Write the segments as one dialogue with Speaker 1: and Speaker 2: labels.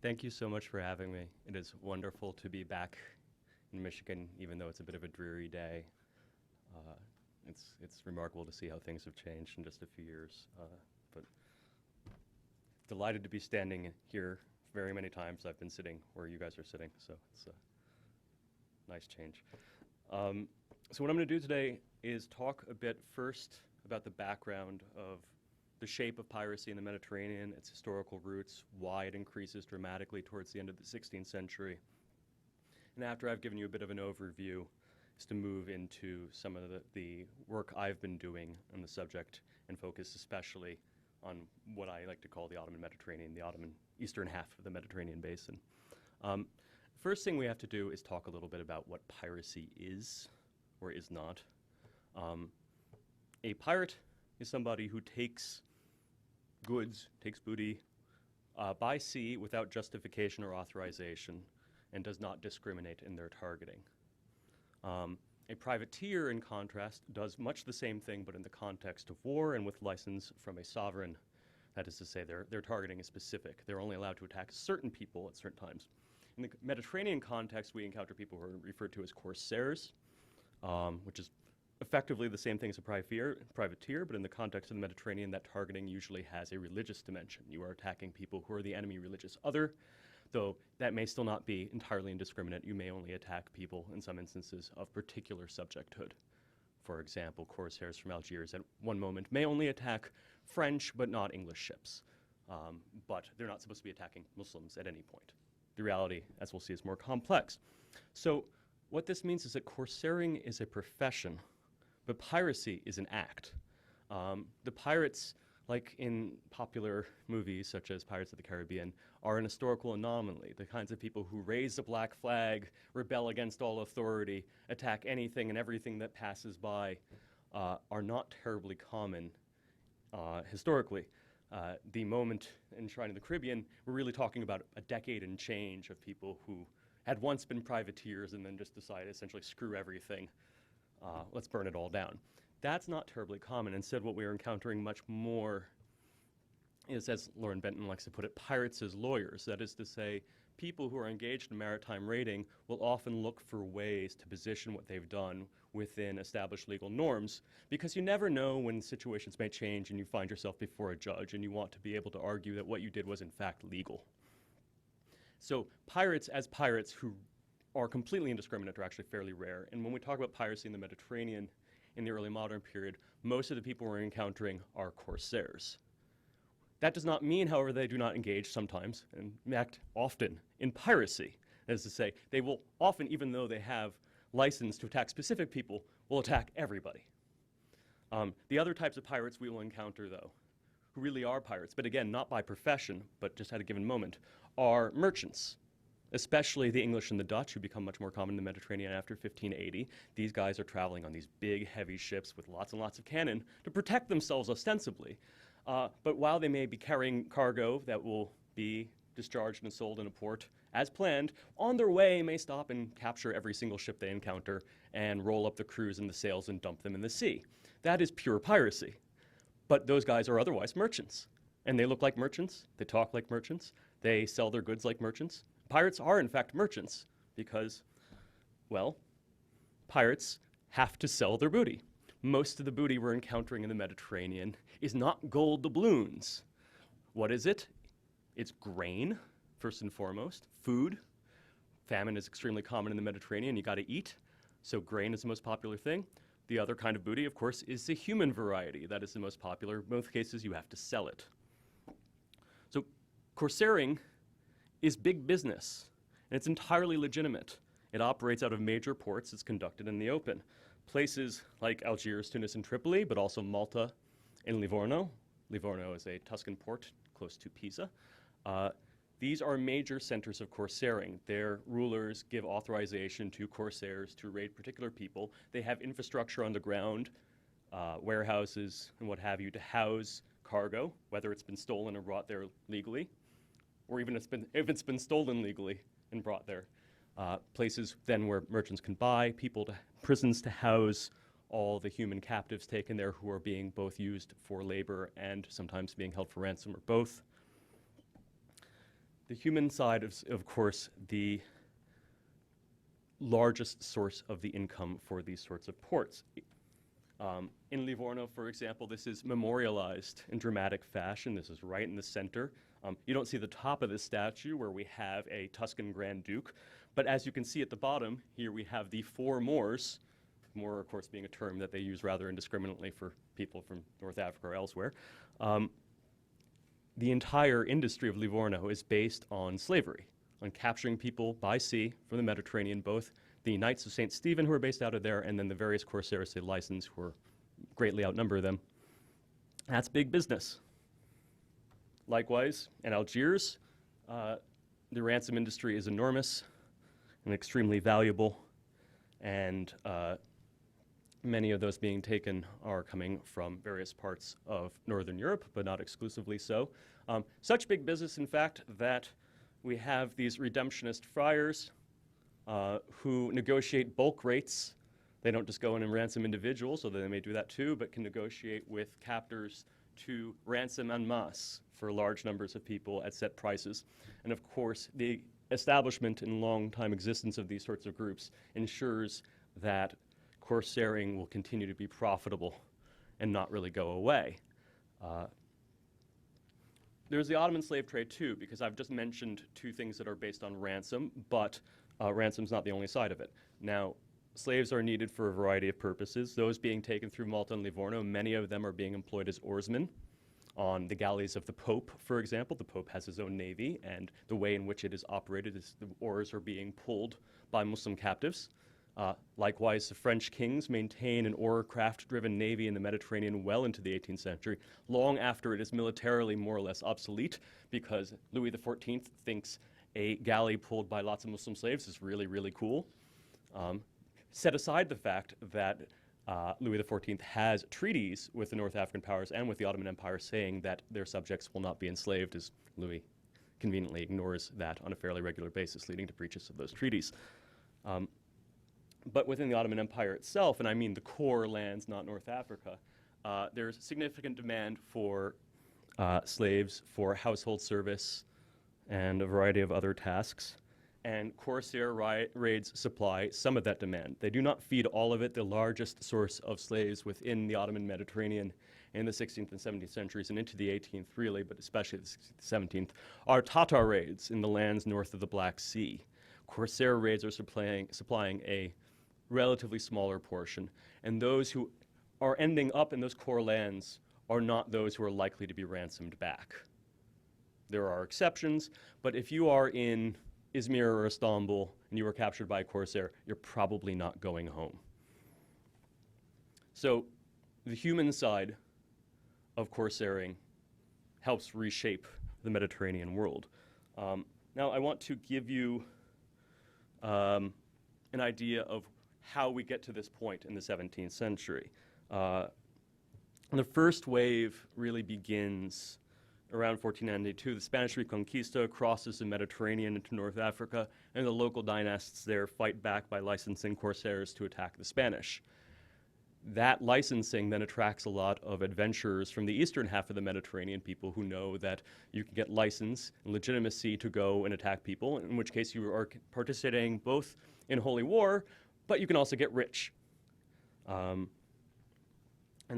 Speaker 1: Thank you so much for having me. It is wonderful to be back in Michigan, even though it's a bit of a dreary day. Uh, it's remarkable to see how things have changed in just a few years. But delighted to be standing here very many times. I've been sitting where you guys are sitting, so it's a nice change. So what I'm going to do today is talk a bit first about the background of the shape of piracy in the Mediterranean, its historical roots, why it increases dramatically towards the end of the 16th century. And after I've given you a bit of an overview, is to move into some of the work I've been doing on the subject and focus especially on what I like to call the Ottoman Mediterranean, the Ottoman eastern half of the Mediterranean basin. First thing we have to do is talk a little bit about what piracy is or is not. A pirate is somebody who takes goods, takes booty by sea without justification or authorization and does not discriminate in their targeting. A privateer, in contrast, does much the same thing, but in the context of war and with license from a sovereign. That is to say, their targeting is specific. They're only allowed to attack certain people at certain times. In the Mediterranean context, we encounter people who are referred to as Corsairs, which is effectively the same thing as a privateer, but in the context of the Mediterranean, that targeting usually has a religious dimension. You are attacking people who are the enemy religious other, though that may still not be entirely indiscriminate. You may only attack people, in some instances, of particular subjecthood. For example, Corsairs from Algiers at one moment may only attack French but not English ships, but they're not supposed to be attacking Muslims at any point. The reality, as we'll see, is more complex. So what this means is that corsairing is a profession, but piracy is an act. The pirates, like in popular movies such as Pirates of the Caribbean, are an historical anomaly. The kinds of people who raise the black flag, rebel against all authority, attack anything and everything that passes by, are not terribly common historically. The moment enshrined in the Caribbean, we're really talking about a decade and change of people who had once been privateers and then just decided essentially screw everything. Let's burn it all down. That's not terribly common. Instead, what we are encountering much more is, as Lauren Benton likes to put it, pirates as lawyers. That is to say, people who are engaged in maritime raiding will often look for ways to position what they've done within established legal norms, because you never know when situations may change and you find yourself before a judge and you want to be able to argue that what you did was in fact legal. So pirates as pirates who are completely indiscriminate are actually fairly rare. And when we talk about piracy in the Mediterranean in the early modern period, most of the people we're encountering are Corsairs. That does not mean, however, they do not engage sometimes, and in fact often, in piracy. That is to say, they will often, even though they have license to attack specific people, will attack everybody. The other types of pirates we will encounter, though, who really are pirates, but again, not by profession, but just at a given moment, are merchants, especially the English and the Dutch, who become much more common in the Mediterranean after 1580. These guys are traveling on these big, heavy ships with lots and lots of cannon to protect themselves ostensibly. But while they may be carrying cargo that will be discharged and sold in a port as planned, on their way may stop and capture every single ship they encounter and roll up the crews and the sails and dump them in the sea. That is pure piracy. But those guys are otherwise merchants. And they look like merchants, they talk like merchants, they sell their goods like merchants. Pirates are, in fact, merchants because, well, pirates have to sell their booty. Most of the booty we're encountering in the Mediterranean is not gold doubloons. What is it? It's grain, first and foremost, food. Famine is extremely common in the Mediterranean. You got to eat, so grain is the most popular thing. The other kind of booty, of course, is the human variety. That is the most popular. In both cases, you have to sell it. So corsairing is big business, and it's entirely legitimate. It operates out of major ports. It's conducted in the open. Places like Algiers, Tunis, and Tripoli, but also Malta and Livorno. Livorno is a Tuscan port close to Pisa. These are major centers of corsairing. Their rulers give authorization to corsairs to raid particular people. They have infrastructure on the ground, warehouses and what have you, to house cargo, whether it's been stolen or brought there legally, or even if it's been stolen legally and brought there. Places then where merchants can buy, prisons to house all the human captives taken there who are being both used for labor and sometimes being held for ransom or both. The human side is, of course, the largest source of the income for these sorts of ports. In Livorno, for example, this is memorialized in dramatic fashion. This is right in the center. You don't see the top of this statue where we have a Tuscan Grand Duke, but as you can see at the bottom, here we have the four Moors, Moor, of course, being a term that they use rather indiscriminately for people from North Africa or elsewhere. The entire industry of Livorno is based on slavery, on capturing people by sea from the Mediterranean, both the Knights of St. Stephen, who are based out of there, and then the various Corsairs they license, who greatly outnumber them. That's big business. Likewise, in Algiers, the ransom industry is enormous and extremely valuable, and many of those being taken are coming from various parts of Northern Europe, but not exclusively so. Such big business, in fact, that we have these redemptionist friars who negotiate bulk rates. They don't just go in and ransom individuals, although they may do that too, but can negotiate with captors to ransom en masse for large numbers of people at set prices. And of course, the establishment and long-time existence of these sorts of groups ensures that Corsairing will continue to be profitable and not really go away. There's the Ottoman slave trade too, because I've just mentioned two things that are based on ransom, but ransom's not the only side of it. Now, slaves are needed for a variety of purposes. Those being taken through Malta and Livorno, many of them are being employed as oarsmen on the galleys of the Pope, for example. The Pope has his own navy, and the way in which it is operated is the oars are being pulled by Muslim captives. Likewise, the French kings maintain an oar-craft-driven navy in the Mediterranean well into the 18th century, long after it is militarily more or less obsolete, because Louis XIV thinks a galley pulled by lots of Muslim slaves is really, really cool. Set aside the fact that Louis XIV has treaties with the North African powers and with the Ottoman Empire saying that their subjects will not be enslaved, as Louis conveniently ignores that on a fairly regular basis, leading to breaches of those treaties. But within the Ottoman Empire itself, and I mean the core lands, not North Africa, there's significant demand for slaves for household service and a variety of other tasks. And Corsair raids supply some of that demand. They do not feed all of it. The largest source of slaves within the Ottoman Mediterranean in the 16th and 17th centuries and into the 18th really, but especially the 16th and 17th, are Tatar raids in the lands north of the Black Sea. Corsair raids are supplying a relatively smaller portion, and those who are ending up in those core lands are not those who are likely to be ransomed back. There are exceptions, but if you are in Izmir or Istanbul and you were captured by a Corsair, you're probably not going home. So the human side of Corsairing helps reshape the Mediterranean world. Now I want to give you an idea of how we get to this point in the 17th century. The first wave really begins around 1492. The Spanish Reconquista crosses the Mediterranean into North Africa, and the local dynasts there fight back by licensing Corsairs to attack the Spanish. That licensing then attracts a lot of adventurers from the eastern half of the Mediterranean, people who know that you can get license and legitimacy to go and attack people, in which case you are participating both in holy war, but you can also get rich. And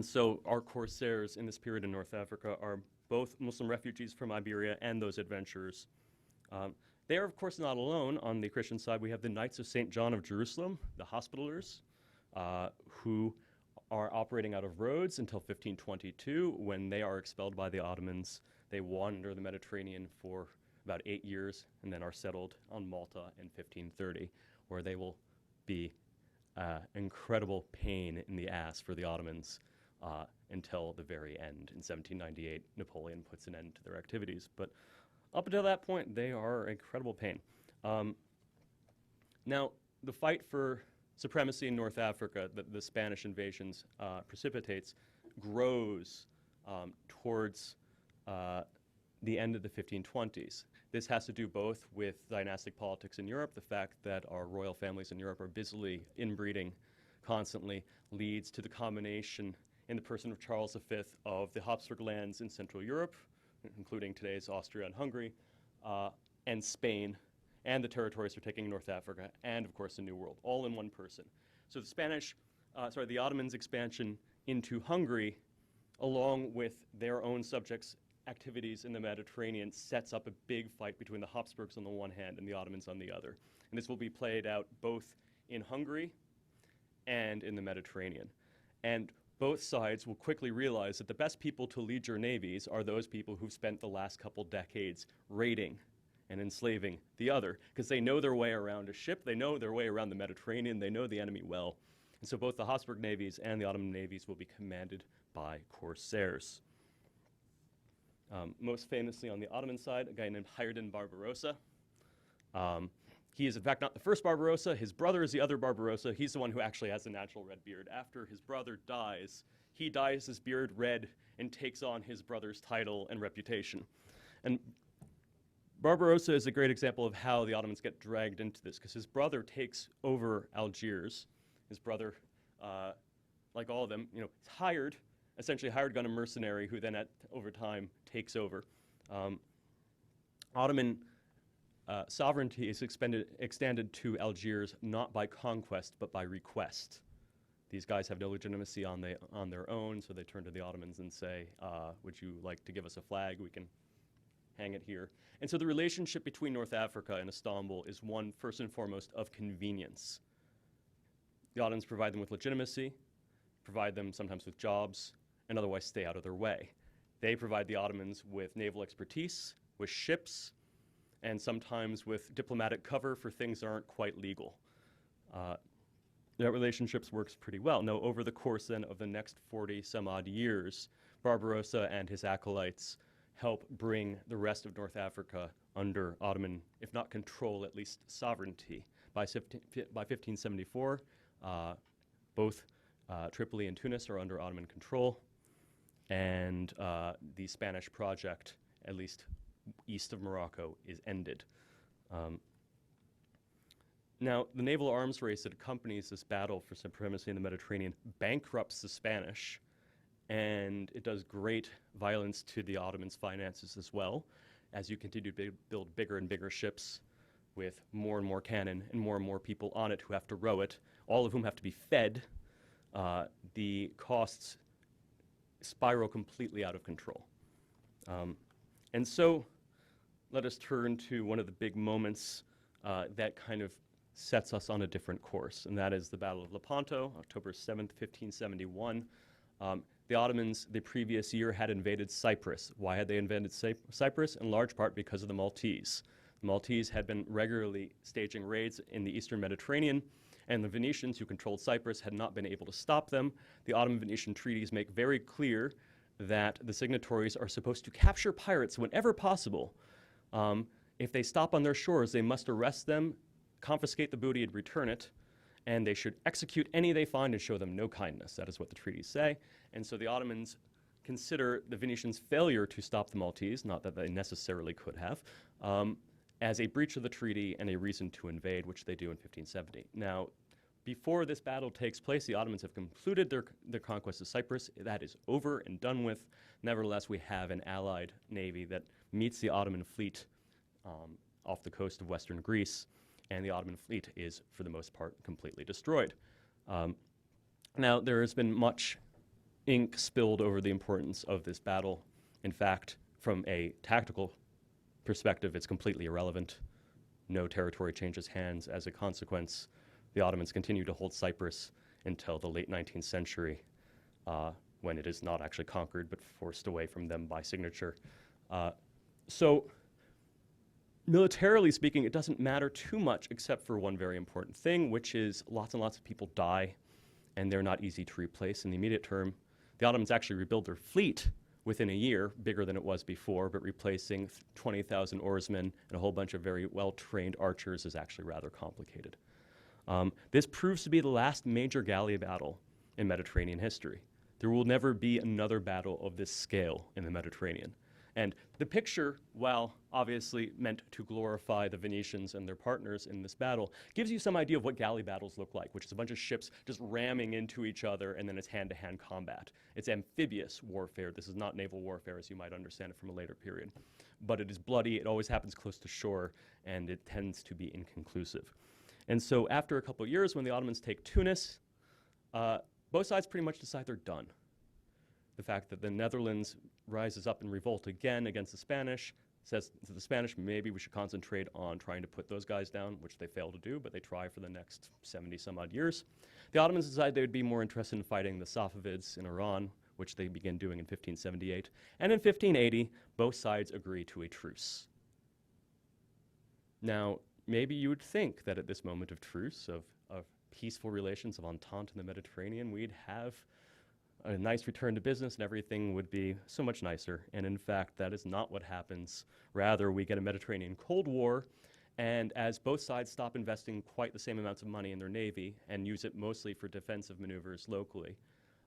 Speaker 1: so our Corsairs in this period in North Africa are both Muslim refugees from Iberia and those adventurers. They are, of course, not alone. On the Christian side, we have the Knights of St. John of Jerusalem, the Hospitallers, who are operating out of Rhodes until 1522, when they are expelled by the Ottomans. They wander the Mediterranean for about 8 years and then are settled on Malta in 1530, where they will be incredible pain in the ass for the Ottomans until the very end. In 1798, Napoleon puts an end to their activities. But up until that point, they are incredible pain. Now, the fight for supremacy in North Africa that the Spanish invasions precipitates grows towards the end of the 1520s. This has to do both with dynastic politics in Europe. The fact that our royal families in Europe are busily inbreeding constantly leads to the combination in the person of Charles V of the Habsburg lands in Central Europe, including today's Austria and Hungary, and Spain, and the territories they're taking in North Africa, and of course the New World, all in one person. So the Ottomans' expansion into Hungary, along with their own subjects' activities in the Mediterranean, sets up a big fight between the Habsburgs on the one hand and the Ottomans on the other. And this will be played out both in Hungary and in the Mediterranean. And both sides will quickly realize that the best people to lead your navies are those people who've spent the last couple decades raiding and enslaving the other, because they know their way around a ship, they know their way around the Mediterranean, they know the enemy well. And so both the Habsburg navies and the Ottoman navies will be commanded by Corsairs. Most famously on the Ottoman side, a guy named Hayreddin Barbarossa. He is in fact not the first Barbarossa, his brother is the other Barbarossa. He's the one who actually has the natural red beard. After his brother dies, he dyes his beard red and takes on his brother's title and reputation. And Barbarossa is a great example of how the Ottomans get dragged into this, because his brother takes over Algiers. His brother, like all of them, is essentially hired gun and mercenary, who then over time takes over. Ottoman sovereignty is extended to Algiers not by conquest but by request. These guys have no legitimacy on their own, so they turn to the Ottomans and say, would you like to give us a flag? We can hang it here. And so the relationship between North Africa and Istanbul is one, first and foremost, of convenience. The Ottomans provide them with legitimacy, provide them sometimes with jobs, and otherwise stay out of their way. They provide the Ottomans with naval expertise, with ships, and sometimes with diplomatic cover for things that aren't quite legal. That relationship works pretty well. Now, over the course then of the next 40 some odd years, Barbarossa and his acolytes help bring the rest of North Africa under Ottoman, if not control, at least sovereignty. By 1574, both Tripoli and Tunis are under Ottoman control, and the Spanish project, at least east of Morocco, is ended. Now, the naval arms race that accompanies this battle for supremacy in the Mediterranean bankrupts the Spanish, and it does great violence to the Ottomans' finances as well, as you continue to build bigger and bigger ships with more and more cannon and more people on it who have to row it, all of whom have to be fed. The costs spiral completely out of control. And so let us turn to one of the big moments that kind of sets us on a different course, and that is the Battle of Lepanto, October 7th, 1571. The Ottomans the previous year had invaded Cyprus. Why had they invaded Cyprus? In large part because of the Maltese. The Maltese had been regularly staging raids in the eastern Mediterranean, and the Venetians, who controlled Cyprus, had not been able to stop them. The Ottoman-Venetian treaties make very clear that the signatories are supposed to capture pirates whenever possible. If they stop on their shores, they must arrest them, confiscate the booty, and return it, and they should execute any they find and show them no kindness. That is what the treaties say. And so the Ottomans consider the Venetians' failure to stop the Maltese, not that they necessarily could have, as a breach of the treaty and a reason to invade, which they do in 1570. Now, before this battle takes place, the Ottomans have concluded their conquest of Cyprus. That is over and done with. Nevertheless, we have an allied navy that meets the Ottoman fleet off the coast of western Greece, and the Ottoman fleet is, for the most part, completely destroyed. Now, there has been much ink spilled over the importance of this battle. In fact, from a tactical perspective, it's completely irrelevant. No territory changes hands as a consequence. The Ottomans continue to hold Cyprus until the late 19th century, when it is not actually conquered, but forced away from them by signature. So, militarily speaking, it doesn't matter too much except for one very important thing, which is lots and lots of people die, and they're not easy to replace in the immediate term. The Ottomans actually rebuild their fleet within a year, bigger than it was before, but replacing 20,000 oarsmen and a whole bunch of very well-trained archers is actually rather complicated. This proves to be the last major galley battle in Mediterranean history. There will never be another battle of this scale in the Mediterranean. And the picture, while obviously meant to glorify the Venetians and their partners in this battle, gives you some idea of what galley battles look like, which is a bunch of ships just ramming into each other, and then it's hand-to-hand combat. It's amphibious warfare. This is not naval warfare, as you might understand it from a later period. But it is bloody, it always happens close to shore, and it tends to be inconclusive. And so after a couple of years, when the Ottomans take Tunis, both sides pretty much decide they're done. The fact that the Netherlands rises up in revolt again against the Spanish says to the Spanish, maybe we should concentrate on trying to put those guys down, which they fail to do, but they try for the next 70 some odd years. The Ottomans decide they would be more interested in fighting the Safavids in Iran, which they begin doing in 1578. And in 1580, both sides agree to a truce. Now, maybe you would think that at this moment of truce, of peaceful relations, of entente in the Mediterranean, we'd have a nice return to business and everything would be so much nicer. And in fact, that is not what happens. Rather, we get a Mediterranean Cold War, and as both sides stop investing quite the same amounts of money in their navy and use it mostly for defensive maneuvers locally,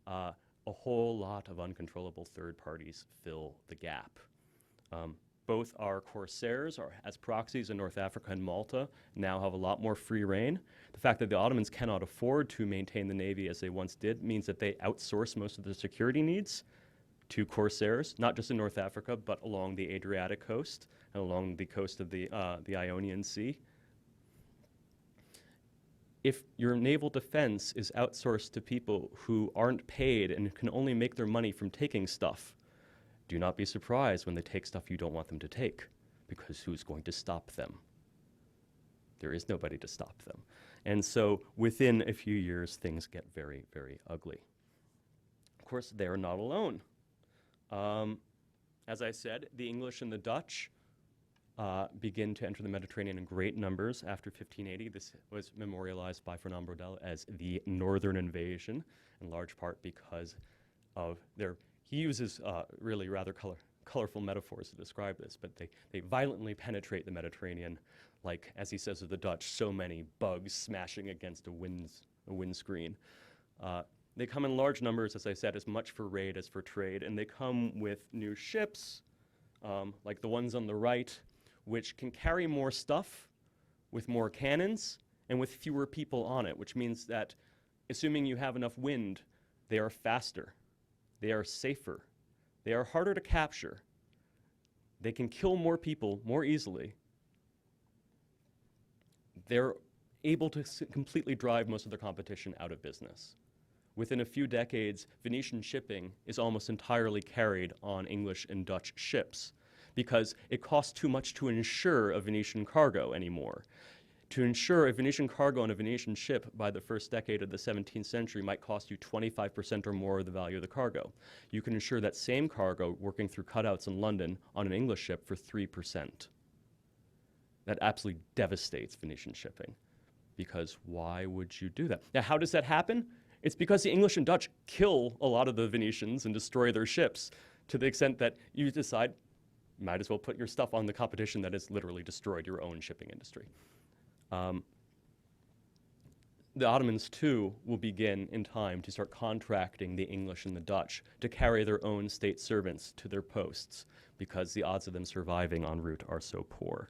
Speaker 1: a whole lot of uncontrollable third parties fill the gap. Both our Corsairs, as proxies in North Africa and Malta, now have a lot more free reign. The fact that the Ottomans cannot afford to maintain the navy as they once did means that they outsource most of their security needs to Corsairs, not just in North Africa, but along the Adriatic coast and along the coast of the Ionian Sea. If your naval defense is outsourced to people who aren't paid and can only make their money from taking stuff, do not be surprised when they take stuff you don't want them to take, because who's going to stop them? There is nobody to stop them. And so within a few years, things get very, very ugly. Of course, they're not alone. As I said, the English and the Dutch begin to enter the Mediterranean in great numbers after 1580. This was memorialized by Fernand Braudel as the Northern Invasion, in large part because of their he uses really rather colorful metaphors to describe this, but they violently penetrate the Mediterranean, like, as he says of the Dutch, so many bugs smashing against a windscreen. They come in large numbers, as I said, as much for raid as for trade, and they come with new ships, like the ones on the right, which can carry more stuff with more cannons and with fewer people on it, which means that, assuming you have enough wind, they are faster. They are safer. They are harder to capture. They can kill more people more easily. They're able to completely drive most of their competition out of business. Within a few decades, Venetian shipping is almost entirely carried on English and Dutch ships because it costs too much to insure a Venetian cargo anymore. To insure a Venetian cargo on a Venetian ship by the first decade of the 17th century might cost you 25% or more of the value of the cargo. You can insure that same cargo working through cutouts in London on an English ship for 3%. That absolutely devastates Venetian shipping, because why would you do that? Now, how does that happen? It's because the English and Dutch kill a lot of the Venetians and destroy their ships to the extent that you decide, might as well put your stuff on the competition that has literally destroyed your own shipping industry. The Ottomans, too, will begin in time to start contracting the English and the Dutch to carry their own state servants to their posts because the odds of them surviving en route are so poor.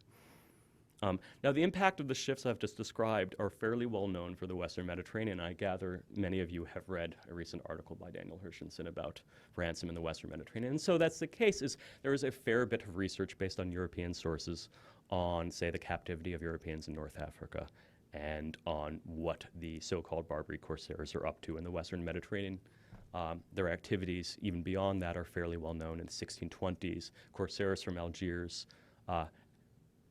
Speaker 1: Now, the impact of the shifts I've just described are fairly well known for the Western Mediterranean. I gather many of you have read a recent article by Daniel Hershenson about ransom in the Western Mediterranean. And so that's the case, is there is a fair bit of research based on European sources on, say, the captivity of Europeans in North Africa and on what the so-called Barbary Corsairs are up to in the Western Mediterranean. Their activities, even beyond that, are fairly well known. In the 1620s, Corsairs from Algiers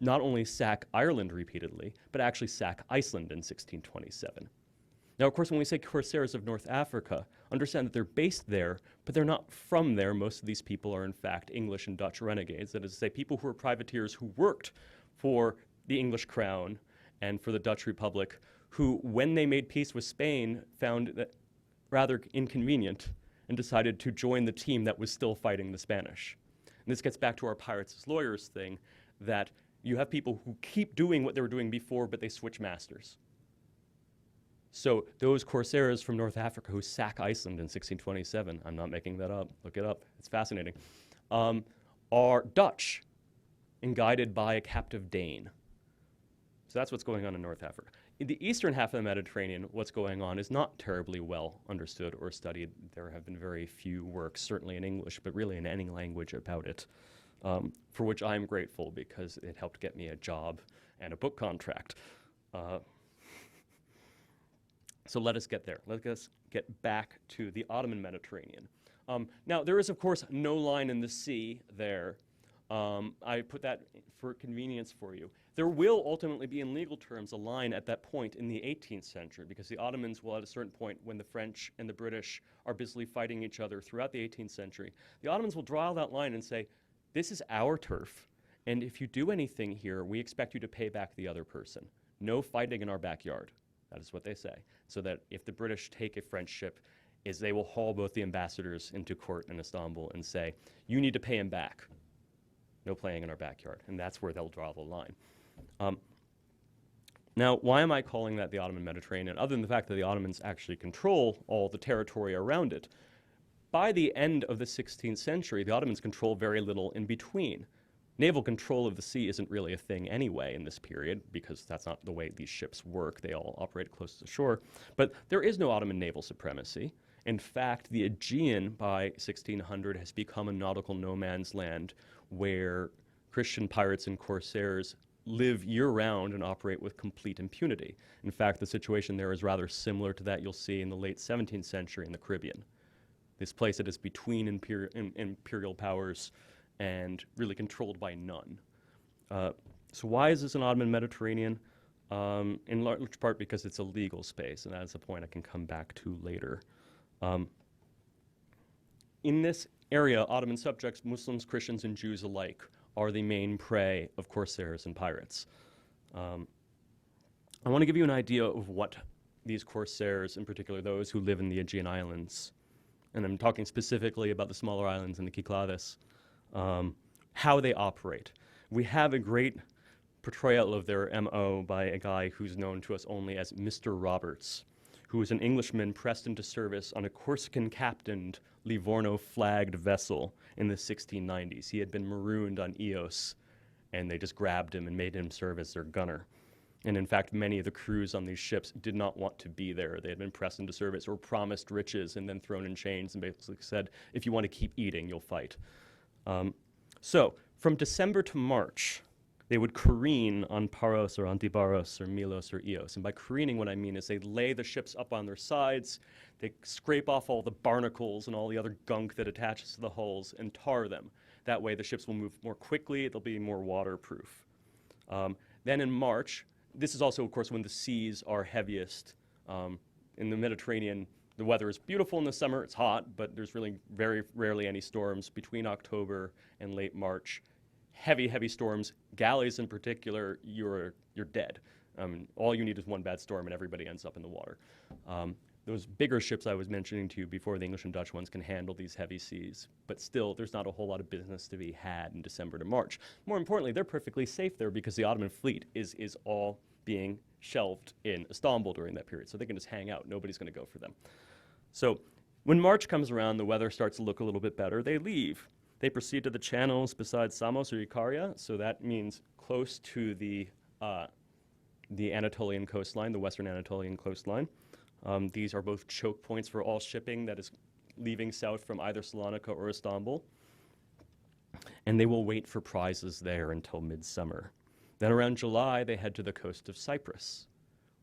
Speaker 1: not only sack Ireland repeatedly, but actually sack Iceland in 1627. Now, of course, when we say Corsairs of North Africa, understand that they're based there, but they're not from there. Most of these people are, in fact, English and Dutch renegades. That is to say, people who were privateers who worked for the English crown and for the Dutch Republic, who, when they made peace with Spain, found that rather inconvenient and decided to join the team that was still fighting the Spanish. And this gets back to our pirates as lawyers thing, that you have people who keep doing what they were doing before, but they switch masters. So those Corsairs from North Africa who sack Iceland in 1627, I'm not making that up, look it up, it's fascinating, are Dutch and guided by a captive Dane. So that's what's going on in North Africa. In the eastern half of the Mediterranean, what's going on is not terribly well understood or studied. There have been very few works, certainly in English, but really in any language about it, for which I'm grateful because it helped get me a job and a book contract. So let us get there. Let us get back to the Ottoman Mediterranean. Now, there is, of course, no line in the sea there. I put that for convenience for you. There will ultimately be, in legal terms, a line at that point in the 18th century, because the Ottomans will, at a certain point, when the French and the British are busily fighting each other throughout the 18th century, the Ottomans will draw that line and say, this is our turf, and if you do anything here, we expect you to pay back the other person. No fighting in our backyard. That is what they say. So that if the British take a French ship, is they will haul both the ambassadors into court in Istanbul and say, you need to pay him back. No playing in our backyard. And that's where they'll draw the line. Now, why am I calling that the Ottoman Mediterranean? Other than the fact that the Ottomans actually control all the territory around it. By the end of the 16th century, the Ottomans control very little in between. Naval control of the sea isn't really a thing anyway in this period, because that's not the way these ships work. They all operate close to shore. But there is no Ottoman naval supremacy. In fact, the Aegean by 1600 has become a nautical no man's land where Christian pirates and corsairs live year-round and operate with complete impunity. In fact, the situation there is rather similar to that you'll see in the late 17th century in the Caribbean. This place that is between imperial powers and really controlled by none. So why is this an Ottoman Mediterranean? In large part because it's a legal space, and that's a point I can come back to later. In this area, Ottoman subjects, Muslims, Christians, and Jews alike, are the main prey of corsairs and pirates. I want to give you an idea of what these corsairs, in particular those who live in the Aegean Islands, and I'm talking specifically about the smaller islands in the Cyclades, how they operate. We have a great portrayal of their MO by a guy who's known to us only as Mr. Roberts, who was an Englishman pressed into service on a Corsican-captained Livorno-flagged vessel in the 1690s. He had been marooned on Eos, and they just grabbed him and made him serve as their gunner. And in fact, many of the crews on these ships did not want to be there. They had been pressed into service or promised riches and then thrown in chains and basically said, if you want to keep eating, you'll fight. So from December to March, they would careen on Paros or Antiparos or Milos or Eos. And by careening, what I mean is they lay the ships up on their sides, they scrape off all the barnacles and all the other gunk that attaches to the hulls and tar them. That way the ships will move more quickly, they'll be more waterproof. Then in March, this is also, of course, when the seas are heaviest. In the Mediterranean, the weather is beautiful in the summer, it's hot, but there's really very rarely any storms between October and late March. Heavy, heavy storms, galleys in particular, you're dead. All you need is one bad storm and everybody ends up in the water. Those bigger ships I was mentioning to you before, the English and Dutch ones, can handle these heavy seas, but still there's not a whole lot of business to be had in December to March. More importantly, they're perfectly safe there because the Ottoman fleet is all being shelved in Istanbul during that period, so they can just hang out. Nobody's going to go for them. So when March comes around, the weather starts to look a little bit better. They leave. They proceed to the channels besides Samos or Ikaria, so that means close to the Anatolian coastline, the western Anatolian coastline. These are both choke points for all shipping that is leaving south from either Salonika or Istanbul. And they will wait for prizes there until midsummer. Then around July, they head to the coast of Cyprus,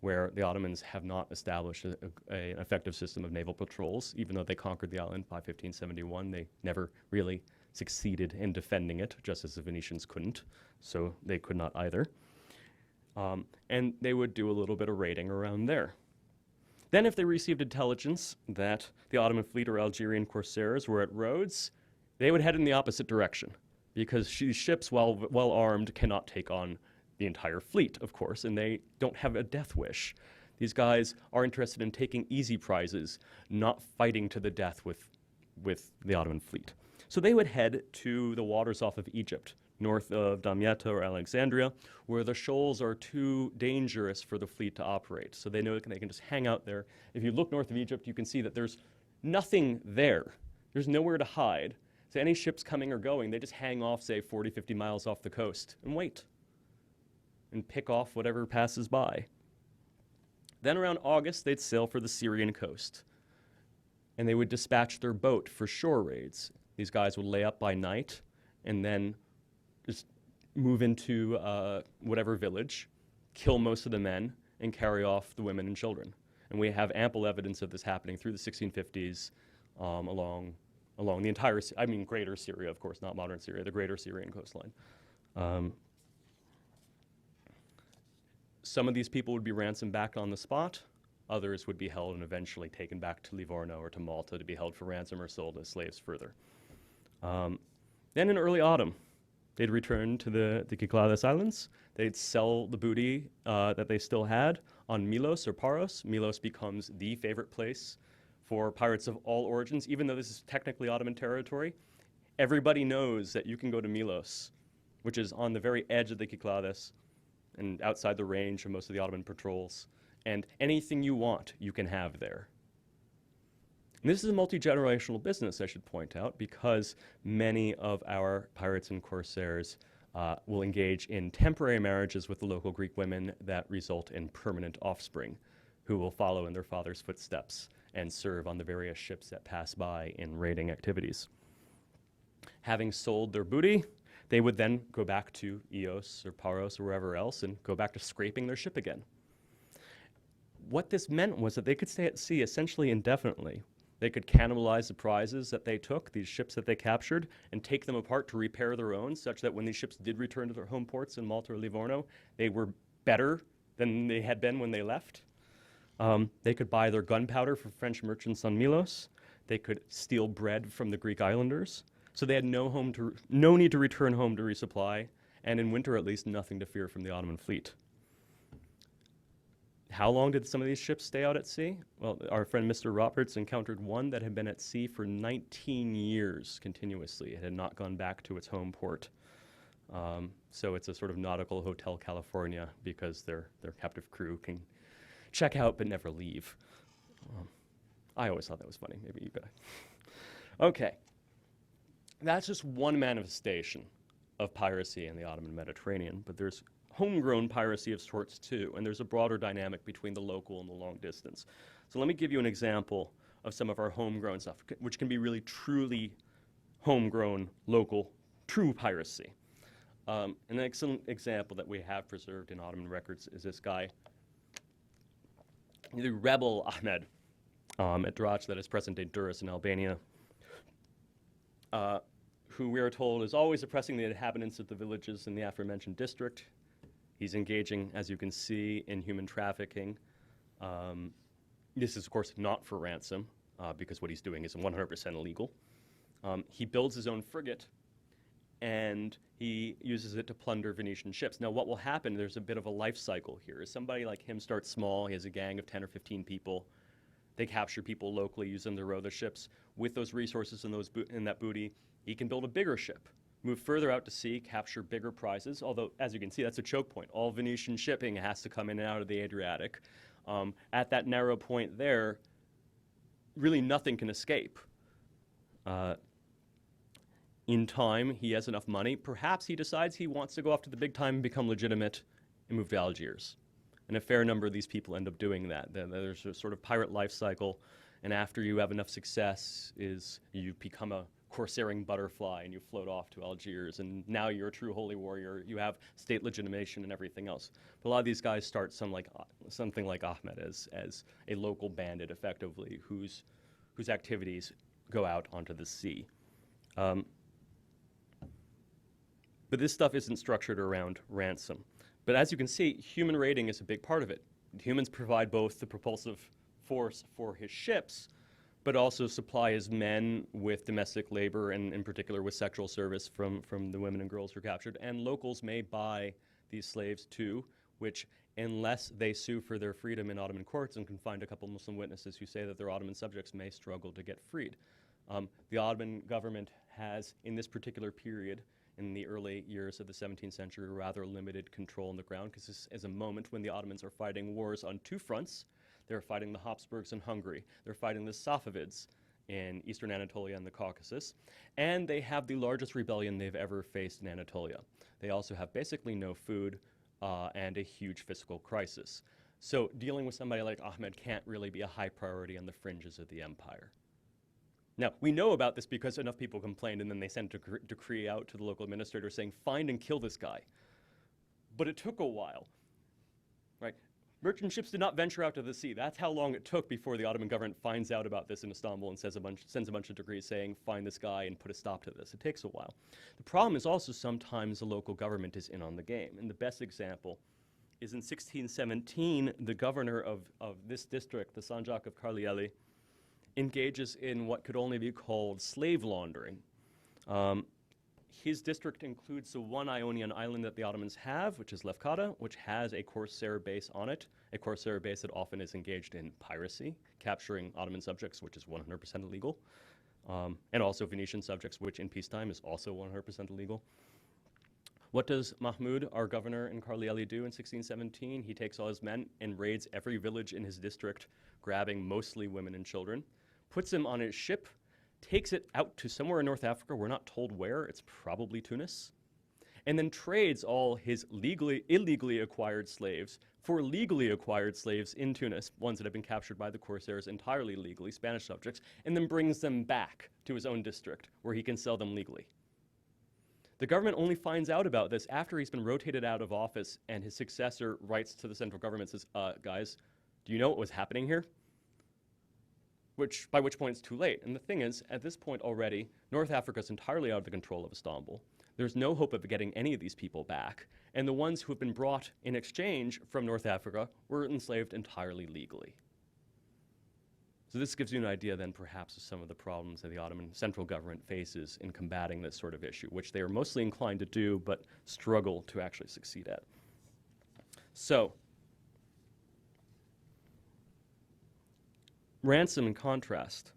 Speaker 1: where the Ottomans have not established an effective system of naval patrols. Even though they conquered the island by 1571, they never really succeeded in defending it, just as the Venetians couldn't, so they could not either. And they would do a little bit of raiding around there. Then if they received intelligence that the Ottoman fleet or Algerian corsairs were at Rhodes, they would head in the opposite direction, because these ships, while well armed, cannot take on the entire fleet, of course, and they don't have a death wish. These guys are interested in taking easy prizes, not fighting to the death with the Ottoman fleet. So they would head to the waters off of Egypt, north of Damietta or Alexandria, where the shoals are too dangerous for the fleet to operate. So they know that they can just hang out there. If you look north of Egypt, you can see that there's nothing there. There's nowhere to hide. So any ships coming or going, they just hang off, say, 40, 50 miles off the coast and wait and pick off whatever passes by. Then around August, they'd sail for the Syrian coast, and they would dispatch their boat for shore raids. These guys would lay up by night and then just move into whatever village, kill most of the men, and carry off the women and children. And we have ample evidence of this happening through the 1650s along the entire, greater Syria, of course, not modern Syria, the greater Syrian coastline. Some of these people would be ransomed back on the spot. Others would be held and eventually taken back to Livorno or to Malta to be held for ransom or sold as slaves further. Then in early autumn, they'd return to the Cyclades Islands. They'd sell the booty that they still had on Milos or Paros. Milos becomes the favorite place for pirates of all origins, even though this is technically Ottoman territory. Everybody knows that you can go to Milos, which is on the very edge of the Cyclades and outside the range of most of the Ottoman patrols. And anything you want, you can have there. And this is a multi-generational business, I should point out, because many of our pirates and corsairs will engage in temporary marriages with the local Greek women that result in permanent offspring, who will follow in their father's footsteps and serve on the various ships that pass by in raiding activities. Having sold their booty, they would then go back to Ios or Paros or wherever else and go back to scraping their ship again. What this meant was that they could stay at sea essentially indefinitely. They could cannibalize the prizes that they took, these ships that they captured, and take them apart to repair their own, such that when these ships did return to their home ports in Malta or Livorno, they were better than they had been when they left. They could buy their gunpowder from French merchants on Milos. They could steal bread from the Greek islanders. So they had no need to return home to resupply, and in winter at least, nothing to fear from the Ottoman fleet. How long did some of these ships stay out at sea? Well, our friend Mr. Roberts encountered one that had been at sea for 19 years continuously. It had not gone back to its home port. So it's a sort of nautical Hotel California because their captive crew can check out but never leave. I always thought that was funny. Maybe you guys. Okay. That's just one manifestation of piracy in the Ottoman Mediterranean, but there's homegrown piracy of sorts too, and there's a broader dynamic between the local and the long distance. So let me give you an example of some of our homegrown stuff, which can be really truly homegrown, local, true piracy. An excellent example that we have preserved in Ottoman records is this guy, the rebel Ahmed at Drac, that is present-day Durrës in Albania, who we are told is always oppressing the inhabitants of the villages in the aforementioned district. He's engaging, as you can see, in human trafficking. This is, of course, not for ransom, because what he's doing is 100% illegal. He builds his own frigate, and he uses it to plunder Venetian ships. Now, what will happen, there's a bit of a life cycle here. Somebody like him starts small. He has a gang of 10 or 15 people. They capture people locally, use them to row the ships. With those resources and that booty, he can build a bigger ship, move further out to sea, capture bigger prizes, although, as you can see, that's a choke point. All Venetian shipping has to come in and out of the Adriatic. At that narrow point there, really nothing can escape. In time, he has enough money. Perhaps he decides he wants to go off to the big time and become legitimate and move to Algiers. And a fair number of these people end up doing that. There's a sort of pirate life cycle, and after you have enough success you become a corsairing butterfly and you float off to Algiers, and now you're a true holy warrior. You have state legitimation and everything else. But a lot of these guys start something like Ahmed as a local bandit, effectively, whose activities go out onto the sea. But this stuff isn't structured around ransom. But as you can see, human raiding is a big part of it. Humans provide both the propulsive force for his ships, but also supply his men with domestic labor and in particular with sexual service from the women and girls who are captured. And locals may buy these slaves too, which, unless they sue for their freedom in Ottoman courts and can find a couple Muslim witnesses who say that they're Ottoman subjects, may struggle to get freed. The Ottoman government has, in this particular period, in the early years of the 17th century, rather limited control on the ground, because this is a moment when the Ottomans are fighting wars on two fronts. They're fighting the Habsburgs in Hungary. They're fighting the Safavids in eastern Anatolia and the Caucasus, and they have the largest rebellion they've ever faced in Anatolia. They also have basically no food and a huge fiscal crisis. So dealing with somebody like Ahmed can't really be a high priority on the fringes of the empire. Now, we know about this because enough people complained, and then they sent a decree out to the local administrator saying, find and kill this guy. But it took a while, right? Merchant ships did not venture out to the sea. That's how long it took before the Ottoman government finds out about this in Istanbul and sends a bunch of decrees saying, find this guy and put a stop to this. It takes a while. The problem is also sometimes the local government is in on the game. And the best example is in 1617, the governor of this district, the Sanjak of Karlieli, engages in what could only be called slave laundering. His district includes the one Ionian island that the Ottomans have, which is Lefkada, which has a Corsair base on it, a Corsair base that often is engaged in piracy, capturing Ottoman subjects, which is 100% illegal, and also Venetian subjects, which in peacetime is also 100% illegal. What does Mahmud, our governor in Karlieli, do in 1617? He takes all his men and raids every village in his district, grabbing mostly women and children, puts them on his ship, takes it out to somewhere in North Africa, we're not told where, it's probably Tunis, and then trades all his illegally acquired slaves for legally acquired slaves in Tunis, ones that have been captured by the Corsairs entirely legally, Spanish subjects, and then brings them back to his own district where he can sell them legally. The government only finds out about this after he's been rotated out of office and his successor writes to the central government and says, guys, do you know what was happening here? By which point it's too late. And the thing is, at this point already, North Africa is entirely out of the control of Istanbul. There's no hope of getting any of these people back. And the ones who have been brought in exchange from North Africa were enslaved entirely legally. So this gives you an idea then perhaps of some of the problems that the Ottoman central government faces in combating this sort of issue, which they are mostly inclined to do but struggle to actually succeed at. So, ransom, in contrast,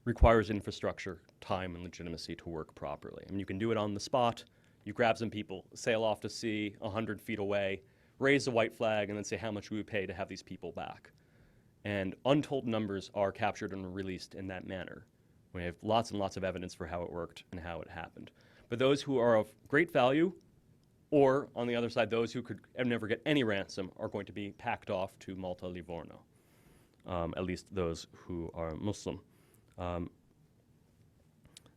Speaker 1: requires infrastructure, time, and legitimacy to work properly. I mean, you can do it on the spot. You grab some people, sail off to sea 100 feet away, raise a white flag, and then say how much we would pay to have these people back. And untold numbers are captured and released in that manner. We have lots and lots of evidence for how it worked and how it happened. But those who are of great value, or on the other side, those who could never get any ransom, are going to be packed off to Malta, Livorno, at least those who are Muslim.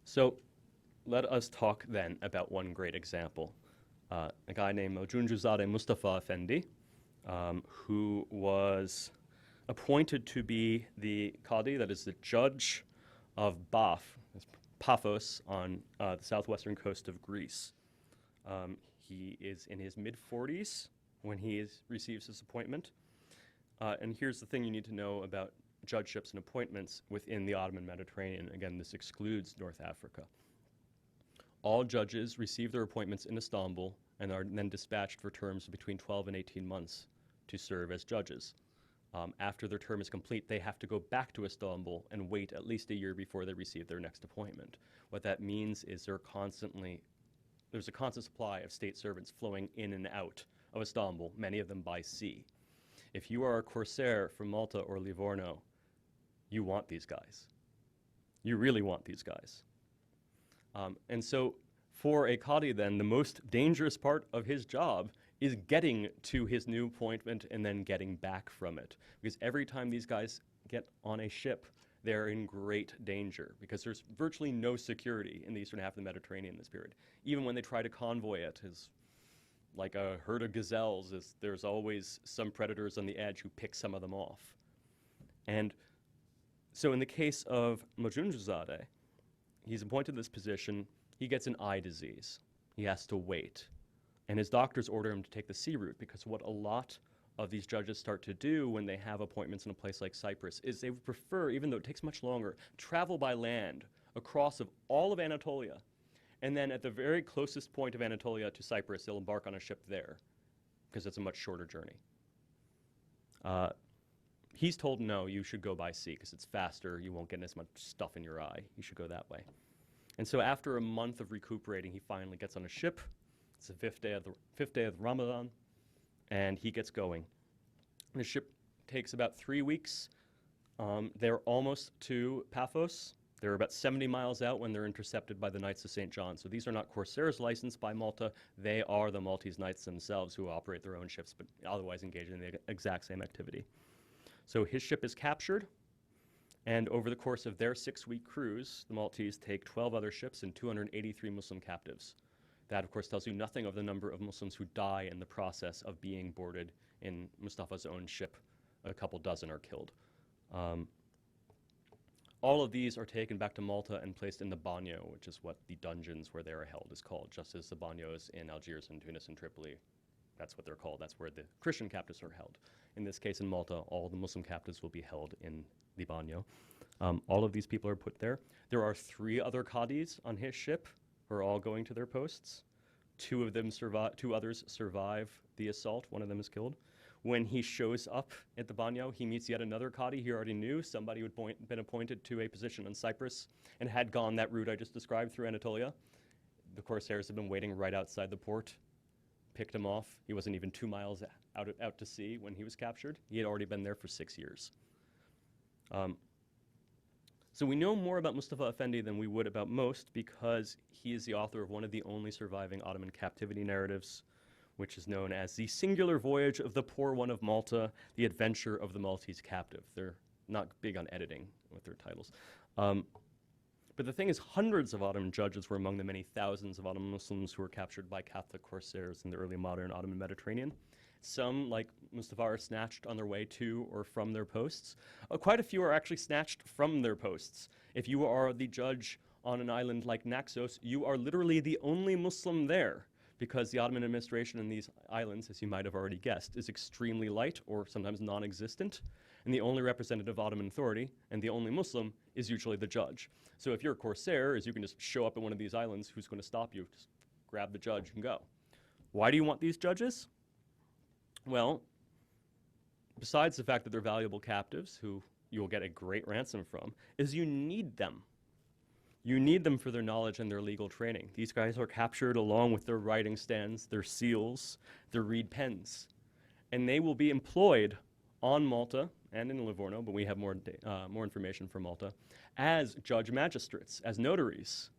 Speaker 1: So let us talk then about one great example. A guy named Mojunjuzade Mustafa Effendi, who was appointed to be the Qadi, that is the judge of Paphos on the southwestern coast of Greece. He is in his mid-40s when he receives his appointment. And here's the thing you need to know about judgeships and appointments within the Ottoman Mediterranean. Again, this excludes North Africa. All judges receive their appointments in Istanbul and are then dispatched for terms between 12 and 18 months to serve as judges. After their term is complete, they have to go back to Istanbul and wait at least a year before they receive their next appointment. What that means is there's a constant supply of state servants flowing in and out of Istanbul, many of them by sea. If you are a Corsair from Malta or Livorno, you want these guys. You really want these guys. And so for a Qadi then, the most dangerous part of his job is getting to his new appointment and then getting back from it. Because every time these guys get on a ship, they're in great danger because there's virtually no security in the eastern half of the Mediterranean in this period. Even when they try to convoy it, as like a herd of gazelles, there's always some predators on the edge who pick some of them off. And so in the case of Mojunjuzade, he's appointed this position, he gets an eye disease. He has to wait. And his doctors order him to take the sea route because what a lot of these judges start to do when they have appointments in a place like Cyprus is they would prefer, even though it takes much longer, travel by land across of all of Anatolia. And then at the very closest point of Anatolia to Cyprus, they'll embark on a ship there because it's a much shorter journey. He's told, no, you should go by sea because it's faster, you won't get as much stuff in your eye, you should go that way. And so after a month of recuperating, he finally gets on a ship. It's the fifth day of Ramadan, and he gets going. The ship takes about 3 weeks They're almost to Paphos. They're about 70 miles out when they're intercepted by the Knights of St. John. So these are not Corsairs licensed by Malta. They are the Maltese Knights themselves who operate their own ships, but otherwise engage in the exact same activity. So his ship is captured, and over the course of their 6-week cruise, the Maltese take 12 other ships and 283 Muslim captives. That, of course, tells you nothing of the number of Muslims who die in the process of being boarded in Mustafa's own ship. A couple dozen are killed. All of these are taken back to Malta and placed in the bagno, which is what the dungeons where they are held is called, just as the bagnos in Algiers and Tunis and Tripoli. That's what they're called. That's where the Christian captives are held. In this case, in Malta, all the Muslim captives will be held in the bagno. All of these people are put there. There are 3 other Qadis on his ship who are all going to their posts. 2 others survive the assault. One of them is killed. When he shows up at the bagno, he meets yet another Qadi he already knew, somebody who had been appointed to a position on Cyprus and had gone that route I just described through Anatolia. The Corsairs had been waiting right outside the port, picked him off. He wasn't even 2 miles out to sea when he was captured. He had already been there for 6 years. So we know more about Mustafa Effendi than we would about most because he is the author of one of the only surviving Ottoman captivity narratives, which is known as The Singular Voyage of the Poor One of Malta, The Adventure of the Maltese Captive. They're not big on editing with their titles. But the thing is, hundreds of Ottoman judges were among the many thousands of Ottoman Muslims who were captured by Catholic Corsairs in the early modern Ottoman Mediterranean. Some, like Mustafa, are snatched on their way to or from their posts. Quite a few are actually snatched from their posts. If you are the judge on an island like Naxos, you are literally the only Muslim there, because the Ottoman administration in these islands, as you might have already guessed, is extremely light or sometimes non-existent. And the only representative Ottoman authority and the only Muslim is usually the judge. So if you're a Corsair, you can just show up at one of these islands, who's going to stop you? Just grab the judge and go. Why do you want these judges? Well, besides the fact that they're valuable captives who you'll get a great ransom from, is you need them. You need them for their knowledge and their legal training. These guys are captured along with their writing stands, their seals, their reed pens. And they will be employed on Malta and in Livorno, but we have more information from Malta, as judge magistrates, as notaries.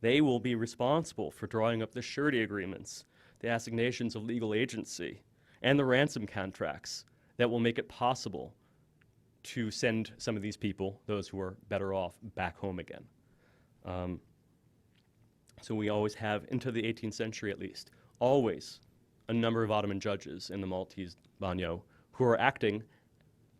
Speaker 1: They will be responsible for drawing up the surety agreements, the assignations of legal agency, and the ransom contracts that will make it possible to send some of these people, those who are better off, back home again. So we always have, into the 18th century at least, always a number of Ottoman judges in the Maltese bagno who are acting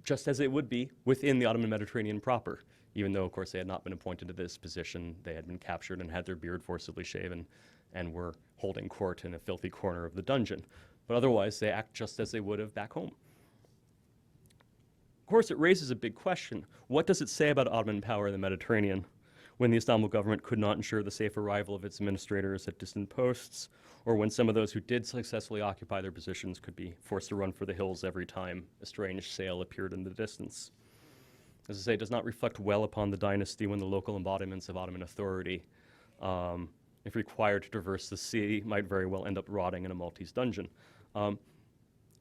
Speaker 1: just as it would be within the Ottoman Mediterranean proper, even though, of course, they had not been appointed to this position. They had been captured and had their beard forcibly shaven and were holding court in a filthy corner of the dungeon. But otherwise, they act just as they would have back home. Of course, it raises a big question. What does it say about Ottoman power in the Mediterranean when the Istanbul government could not ensure the safe arrival of its administrators at distant posts, or when some of those who did successfully occupy their positions could be forced to run for the hills every time a strange sail appeared in the distance? As I say, it does not reflect well upon the dynasty when the local embodiments of Ottoman authority, if required to traverse the sea, might very well end up rotting in a Maltese dungeon.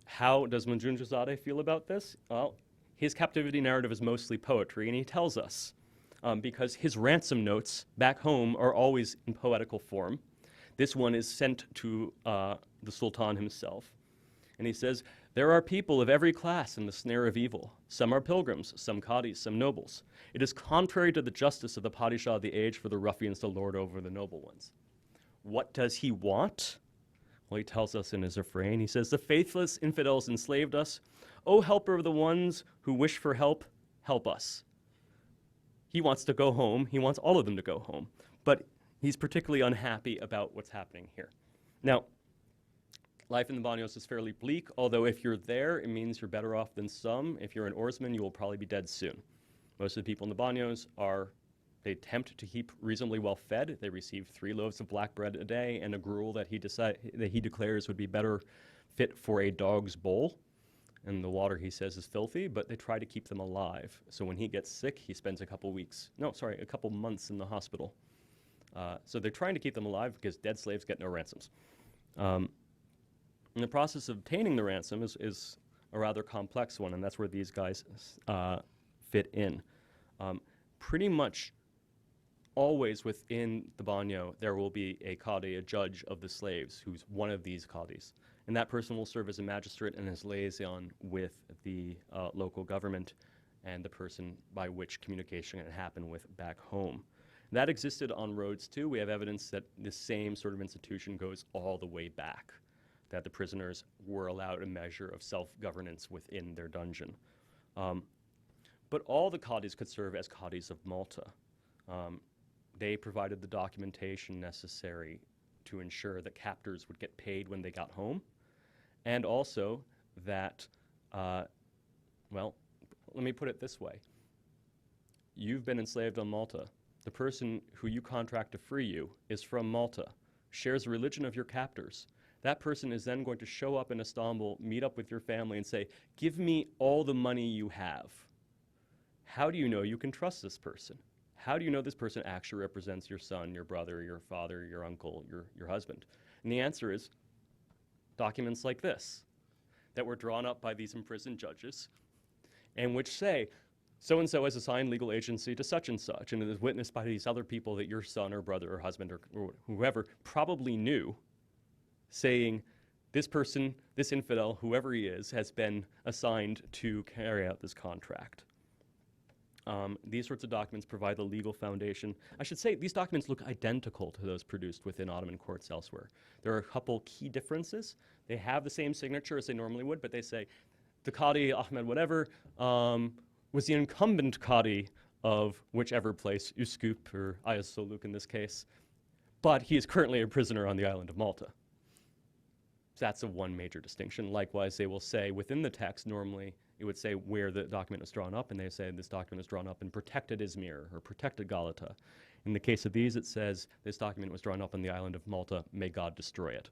Speaker 1: How does Manjunjuzadeh feel about this? Well, his captivity narrative is mostly poetry, and he tells us, because his ransom notes back home are always in poetical form. This one is sent to the Sultan himself. And he says, "There are people of every class in the snare of evil. Some are pilgrims, some Qadis, some nobles. It is contrary to the justice of the Padishah of the age for the ruffians to lord over the noble ones." What does he want? Well, he tells us in his refrain. He says, "The faithless infidels enslaved us. O helper of the ones who wish for help, help us." He wants to go home. He wants all of them to go home. But he's particularly unhappy about what's happening here. Now, life in the bagnos is fairly bleak, although if you're there, it means you're better off than some. If you're an oarsman, you will probably be dead soon. Most of the people in the bagnos they attempt to keep reasonably well fed. They receive 3 loaves of black bread a day and a gruel that he declares would be better fit for a dog's bowl. And the water, he says, is filthy, but they try to keep them alive. So when he gets sick, he spends a couple months in the hospital. So they're trying to keep them alive because dead slaves get no ransoms. And the process of obtaining the ransom is a rather complex one, and that's where these guys fit in. Pretty much always within the banyo, there will be a qadi, a judge of the slaves, who's one of these qadis. And that person will serve as a magistrate and as liaison with the local government and the person by which communication can happen with back home. That existed on roads too. We have evidence that the same sort of institution goes all the way back, that the prisoners were allowed a measure of self-governance within their dungeon. But all the qadis could serve as qadis of Malta. They provided the documentation necessary to ensure that captors would get paid when they got home, and also that, well, let me put it this way. You've been enslaved on Malta. The person who you contract to free you is from Malta, shares the religion of your captors. That person is then going to show up in Istanbul, meet up with your family, and say, give me all the money you have. How do you know you can trust this person? How do you know this person actually represents your son, your brother, your father, your uncle, your husband? And the answer is documents like this that were drawn up by these imprisoned judges and which say, so-and-so has assigned legal agency to such and such, and it is witnessed by these other people that your son or brother or husband or whoever probably knew, saying, this person, this infidel, whoever he is, has been assigned to carry out this contract. These sorts of documents provide the legal foundation. I should say these documents look identical to those produced within Ottoman courts elsewhere. There are a couple key differences. They have the same signature as they normally would, but they say the Qadi Ahmed whatever was the incumbent Qadi of whichever place, Üsküp or Ayasoluk in this case, but he is currently a prisoner on the island of Malta. So that's the one major distinction. Likewise, they will say within the text, normally it would say where the document is drawn up, and they say this document is drawn up in protected Izmir or protected Galata. In the case of these, it says this document was drawn up on the island of Malta, may God destroy it.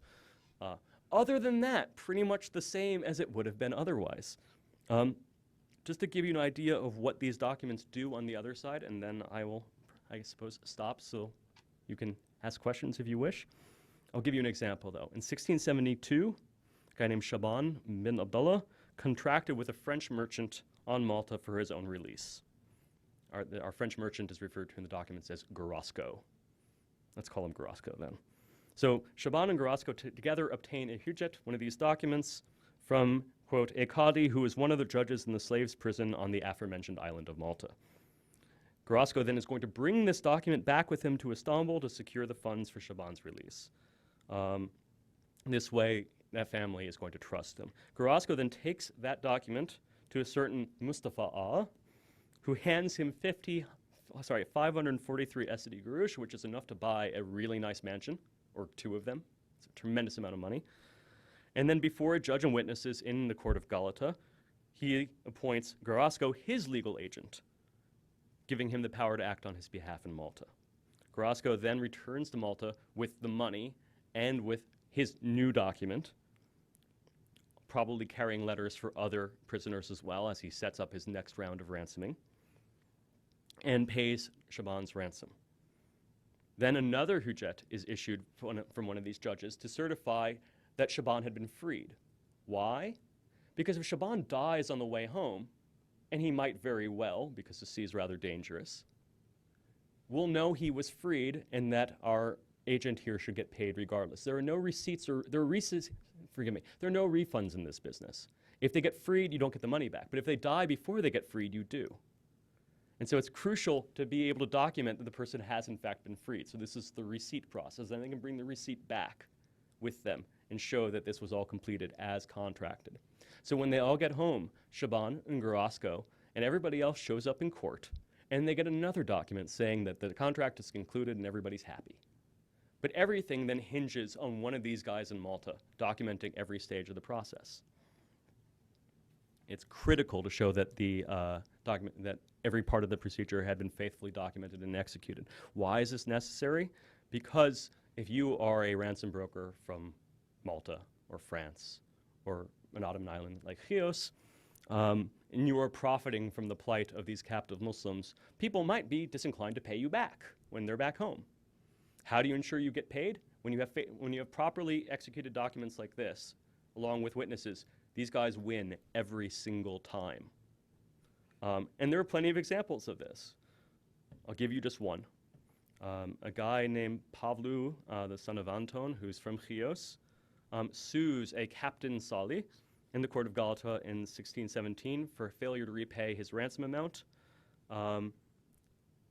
Speaker 1: Other than that, pretty much the same as it would have been otherwise. Just to give you an idea of what these documents do on the other side, and then I will, I suppose, stop so you can ask questions if you wish. I'll give you an example, though. In 1672, a guy named Shaban bin Abdullah contracted with a French merchant on Malta for his own release. Our French merchant is referred to in the documents as Garosco. Let's call him Garosco then. So Shaban and Garosco together obtain a hujjat, one of these documents, from, quote, a qadi who is one of the judges in the slaves' prison on the aforementioned island of Malta. Garosco then is going to bring this document back with him to Istanbul to secure the funds for Shaban's release. This way, that family is going to trust him. Garosco then takes that document to a certain Mustafa A, who hands him 543 Esedi Gurush, which is enough to buy a really nice mansion, or two of them. It's a tremendous amount of money. And then before a judge and witnesses in the court of Galata, he appoints Garosco his legal agent, giving him the power to act on his behalf in Malta. Garosco then returns to Malta with the money and with his new document, probably carrying letters for other prisoners as well as he sets up his next round of ransoming, and pays Shaban's ransom. Then another hujjat is issued from one of these judges to certify that Shaban had been freed. Why? Because if Shaban dies on the way home, and he might very well, because the sea is rather dangerous, we'll know he was freed and that our agent here should get paid regardless. There are no receipts or there are no refunds in this business. If they get freed, you don't get the money back. But if they die before they get freed, you do. And so it's crucial to be able to document that the person has in fact been freed. So this is the receipt process. And they can bring the receipt back with them and show that this was all completed as contracted. So when they all get home, Shaban and Garosco and everybody else shows up in court, and they get another document saying that the contract is concluded and everybody's happy. But everything then hinges on one of these guys in Malta documenting every stage of the process. It's critical to show that that every part of the procedure had been faithfully documented and executed. Why is this necessary? Because if you are a ransom broker from Malta or France or an Ottoman island like Chios, and you are profiting from the plight of these captive Muslims, people might be disinclined to pay you back when they're back home. How do you ensure you get paid? When you have properly executed documents like this, along with witnesses, these guys win every single time. And there are plenty of examples of this. I'll give you just one. A guy named Pavlu, the son of Anton, who's from Chios, sues a Captain Sali in the court of Galata in 1617 for failure to repay his ransom amount.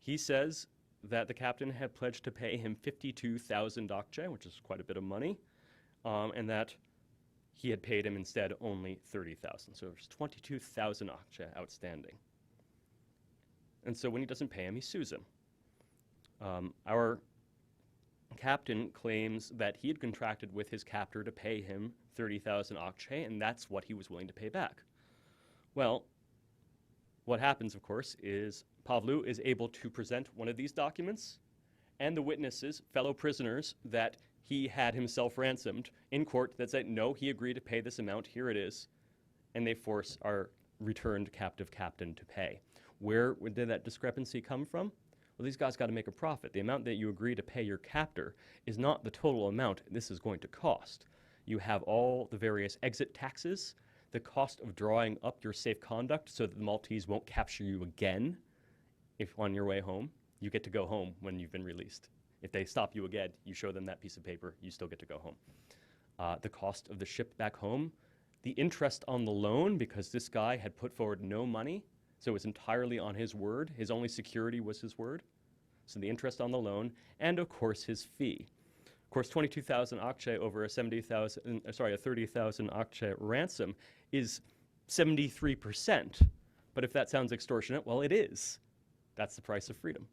Speaker 1: He says that the captain had pledged to pay him 52,000 akçe, which is quite a bit of money, and that he had paid him instead only 30,000. So there's 22,000 akçe outstanding. And so when he doesn't pay him, he sues him. Our captain claims that he had contracted with his captor to pay him 30,000 akçe, and that's what he was willing to pay back. Well, what happens, of course, is Pavlu is able to present one of these documents and the witnesses, fellow prisoners, that he had himself ransomed in court that said, no, he agreed to pay this amount, here it is, and they force our returned captive captain to pay. Where did that discrepancy come from? Well, these guys got to make a profit. The amount that you agree to pay your captor is not the total amount this is going to cost. You have all the various exit taxes, the cost of drawing up your safe conduct so that the Maltese won't capture you again if on your way home. You get to go home when you've been released. If they stop you again, you show them that piece of paper, you still get to go home. The cost of the ship back home, the interest on the loan, because this guy had put forward no money, so it was entirely on his word. His only security was his word. So the interest on the loan, and of course his fee. Of course, 22,000 akçe over a 30,000 akçe ransom is 73%. But if that sounds extortionate, well, it is. That's the price of freedom.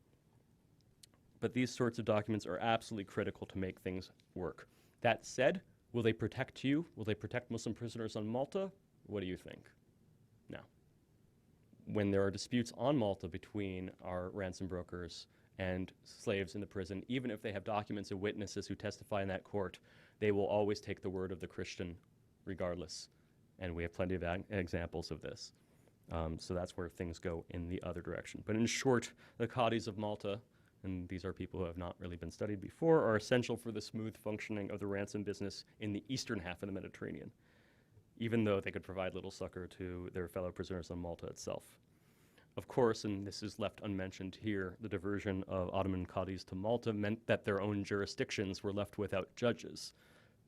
Speaker 1: But these sorts of documents are absolutely critical to make things work. That said, will they protect you? Will they protect Muslim prisoners on Malta? What do you think? No. When there are disputes on Malta between our ransom brokers and slaves in the prison, even if they have documents and witnesses who testify in that court, they will always take the word of the Christian regardless. And we have plenty of examples of this. So that's where things go in the other direction. But in short, the Qadis of Malta, and these are people who have not really been studied before, are essential for the smooth functioning of the ransom business in the eastern half of the Mediterranean, even though they could provide little succor to their fellow prisoners on Malta itself. Of course, and this is left unmentioned here, the diversion of Ottoman Qadis to Malta meant that their own jurisdictions were left without judges,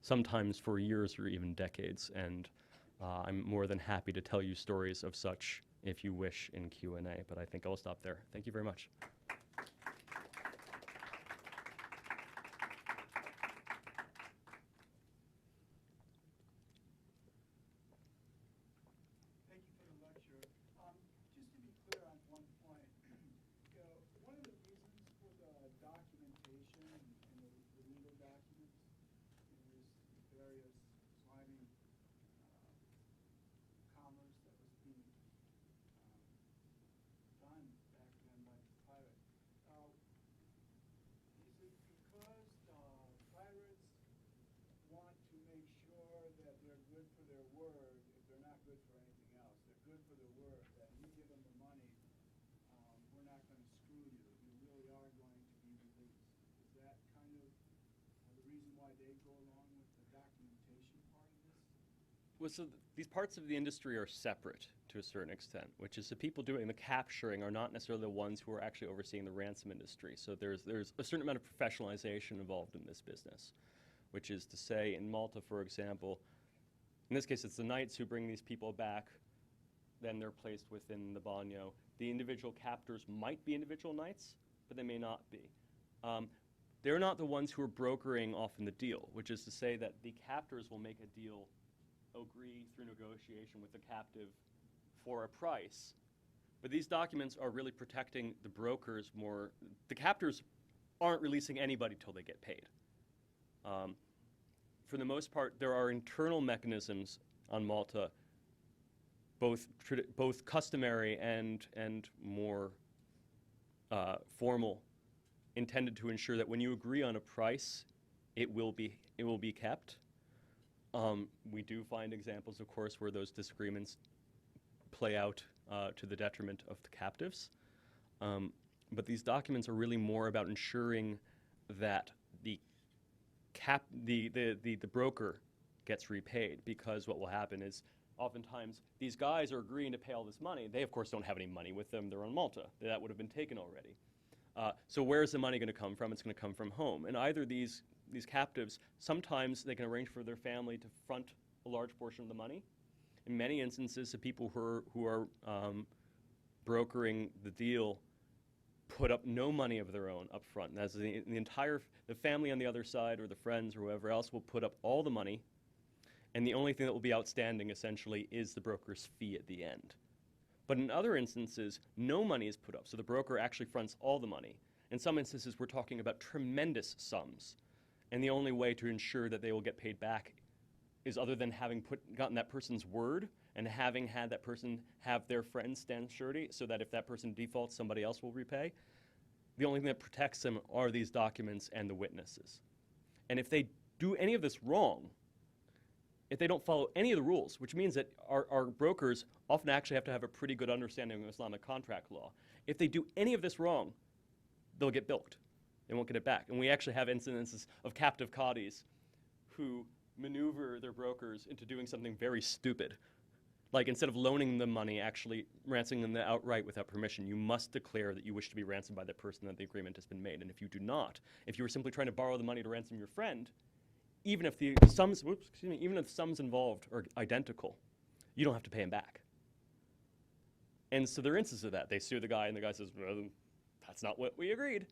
Speaker 1: sometimes for years or even decades, and I'm more than happy to tell you stories of such if you wish in Q&A, but I think I'll stop there. Thank you very much. Well, so these parts of the industry are separate to a certain extent, which is the people doing the capturing are not necessarily the ones who are actually overseeing the ransom industry. So there's a certain amount of professionalization involved in this business, which is to say in Malta, for example, in this case it's the knights who bring these people back, then they're placed within the bagno. The individual captors might be individual knights, but they may not be. They're not the ones who are brokering often the deal, which is to say that the captors will make a deal, agree through negotiation with the captive for a price. But these documents are really protecting the brokers more. The captors aren't releasing anybody till they get paid. For the most part, there are internal mechanisms on Malta, both customary and more formal, intended to ensure that when you agree on a price, it will be kept. We do find examples, of course, where those disagreements play out to the detriment of the captives. But these documents are really more about ensuring that the broker gets repaid, because what will happen is oftentimes these guys are agreeing to pay all this money. They, of course, don't have any money with them. They're on Malta. That would have been taken already. So where's the money going to come from? It's going to come from home. And either these captives, sometimes they can arrange for their family to front a large portion of the money. In many instances, the people who are brokering the deal put up no money of their own up front. And that's the family on the other side, or the friends or whoever else, will put up all the money, and the only thing that will be outstanding essentially is the broker's fee at the end. But in other instances, no money is put up, so the broker actually fronts all the money. In some instances, we're talking about tremendous sums, and the only way to ensure that they will get paid back is, other than having gotten that person's word and having had that person have their friends stand surety, so that if that person defaults, somebody else will repay. The only thing that protects them are these documents and the witnesses. And if they do any of this wrong, if they don't follow any of the rules, which means that our brokers often actually have to have a pretty good understanding of Islamic contract law. If they do any of this wrong, they'll get bilked. They won't get it back. And we actually have incidences of captive qadis who maneuver their brokers into doing something very stupid. Like, instead of loaning them money, actually ransoming them outright without permission. You must declare that you wish to be ransomed by the person that the agreement has been made. And if you do not, if you were simply trying to borrow the money to ransom your friend, even if the sums, even if the sums involved are identical, you don't have to pay him back. And so there are instances of that. They sue the guy, and the guy says, well, that's not what we agreed. And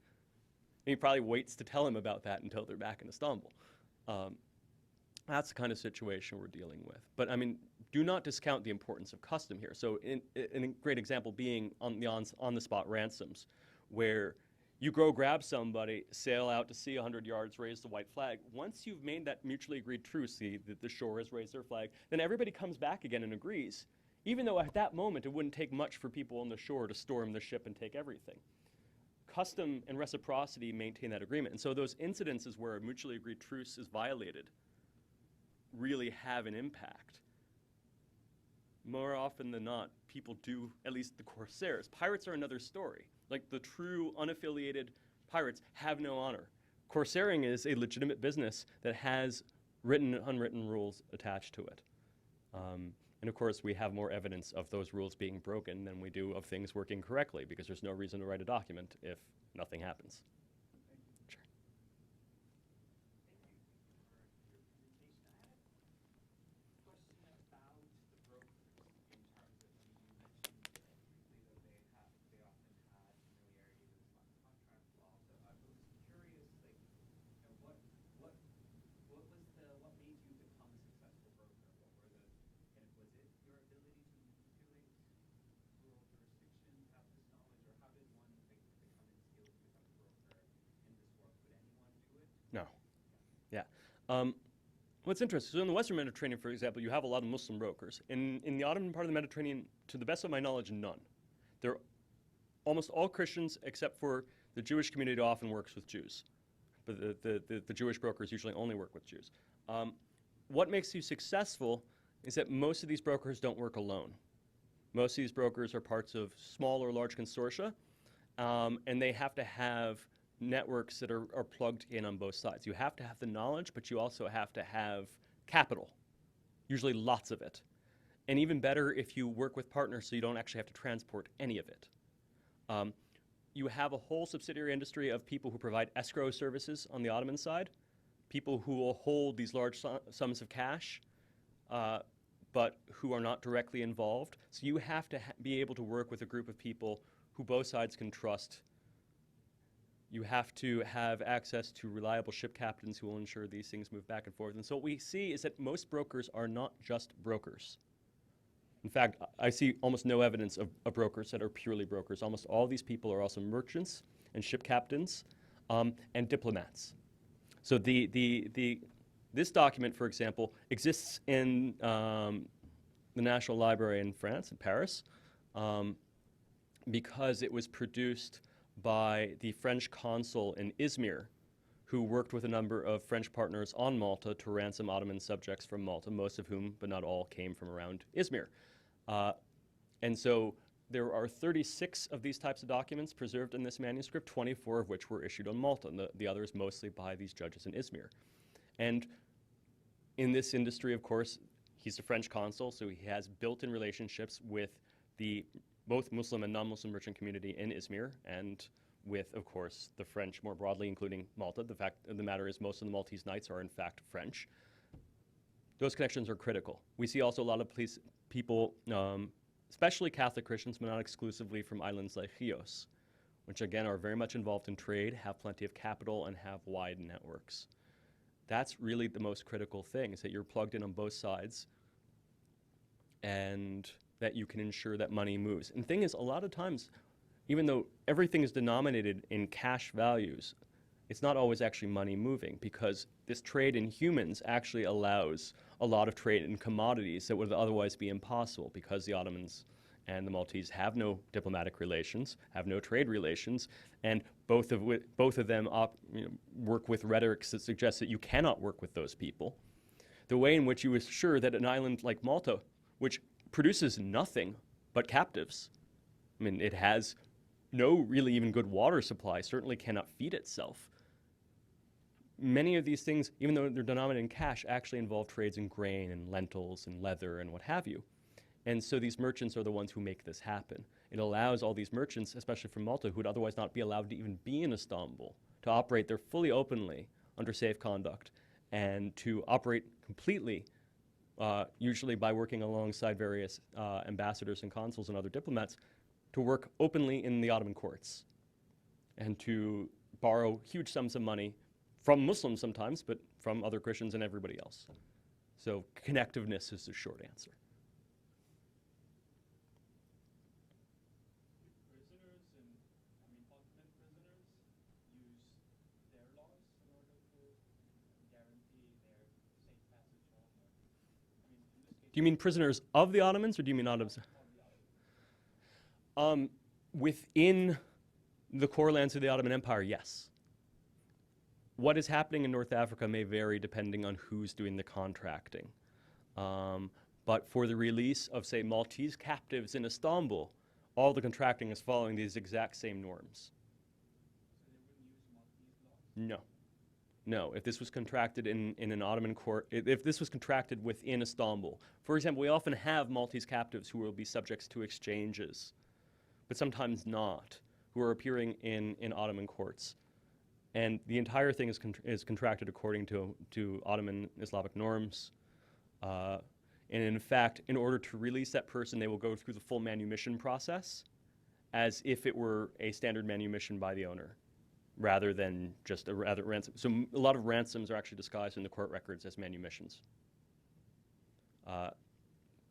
Speaker 1: he probably waits to tell him about that until they're back in Istanbul. That's the kind of situation we're dealing with. But I mean, do not discount the importance of custom here. So in a great example being on the spot ransoms, where you go grab somebody, sail out to sea 100 yards, raise the white flag. Once you've made that mutually agreed truce, the shore has raised their flag, then everybody comes back again and agrees, even though at that moment it wouldn't take much for people on the shore to storm the ship and take everything. Custom and reciprocity maintain that agreement. And so those incidences where a mutually agreed truce is violated really have an impact. More often than not, people do, at least the Corsairs. Pirates are another story. Like, the true unaffiliated pirates have no honor. Corsairing is a legitimate business that has written and unwritten rules attached to it. And of course, we have more evidence of those rules being broken than we do of things working correctly, because there's no reason to write a document if nothing happens. Sure. No. Yeah. What's interesting, so in the Western Mediterranean, for example, you have a lot of Muslim brokers. In the Ottoman part of the Mediterranean, to the best of my knowledge, none. They're almost all Christians, except for the Jewish community often works with Jews. But the Jewish brokers usually only work with Jews. What makes you successful is that most of these brokers don't work alone. Most of these brokers are parts of small or large consortia, and they have to have networks that are plugged in on both sides. You have to have the knowledge, but you also have to have capital, usually lots of it. And even better if you work with partners so you don't actually have to transport any of it. You have a whole subsidiary industry of people who provide escrow services on the Ottoman side, people who will hold these large sums of cash, but who are not directly involved. So you have to be able to work with a group of people who both sides can trust. You have to have access to reliable ship captains who will ensure these things move back and forth. And so what we see is that most brokers are not just brokers. In fact, I see almost no evidence of brokers that are purely brokers. Almost all these people are also merchants and ship captains and diplomats. So this document, for example, exists in the National Library in France, in Paris, because it was produced by the French consul in Izmir, who worked with a number of French partners on Malta to ransom Ottoman subjects from Malta, most of whom, but not all, came from around Izmir. And so there are 36 of these types of documents preserved in this manuscript, 24 of which were issued on Malta, and the others mostly by these judges in Izmir. And in this industry, of course, He's the French consul, so he has built-in relationships with the both Muslim and non-Muslim merchant community in Izmir, and with, of course, the French more broadly, including Malta. The fact of the matter is most of the Maltese knights are, in fact, French. Those connections are critical. We see also a lot of people, especially Catholic Christians, but not exclusively, from islands like Chios, which again are very much involved in trade, have plenty of capital, and have wide networks. That's really the most critical thing, is that you're plugged in on both sides and that you can ensure that money moves. And the thing is, a lot of times, even though everything is denominated in cash values, it's not always actually money moving, because this trade in humans actually allows a lot of trade in commodities that would otherwise be impossible, because the Ottomans and the Maltese have no diplomatic relations, have no trade relations, and both of them work with rhetorics that suggest that you cannot work with those people. The way in which you assure that an island like Malta, which produces nothing but captives, I mean, it has no really even good water supply, certainly cannot feed itself. Many of these things, even though they're denominated in cash, actually involve trades in grain and lentils and leather and what have you. And so these merchants are the ones who make this happen. It allows all these merchants, especially from Malta, who would otherwise not be allowed to even be in Istanbul, to operate there fully openly under safe conduct, and to operate completely, usually by working alongside various ambassadors and consuls and other diplomats, to work openly in the Ottoman courts, and to borrow huge sums of money from Muslims sometimes, but from other Christians and everybody else. So connectiveness is the short answer.
Speaker 2: Prisoners and, Ottoman prisoners use their laws in order to guarantee their safe passage home. In this case,
Speaker 1: Do you mean prisoners of the Ottomans, or do you mean Ottomans? Within the core lands of the Ottoman Empire, yes. What is happening in North Africa may vary depending on who's doing the contracting. But for the release of, say, Maltese captives in Istanbul, all the contracting is following these exact same norms.
Speaker 2: so they wouldn't use Maltese laws?
Speaker 1: No. If this was contracted in an Ottoman court, if this was contracted within Istanbul, for example, we often have Maltese captives who will be subjects to exchanges, but sometimes not, who are appearing in Ottoman courts. And the entire thing is contracted according to Ottoman Islamic norms. And in fact, in order to release that person, they will go through the full manumission process as if it were a standard manumission by the owner, rather than just a ransom. So a lot of ransoms are actually disguised in the court records as manumissions.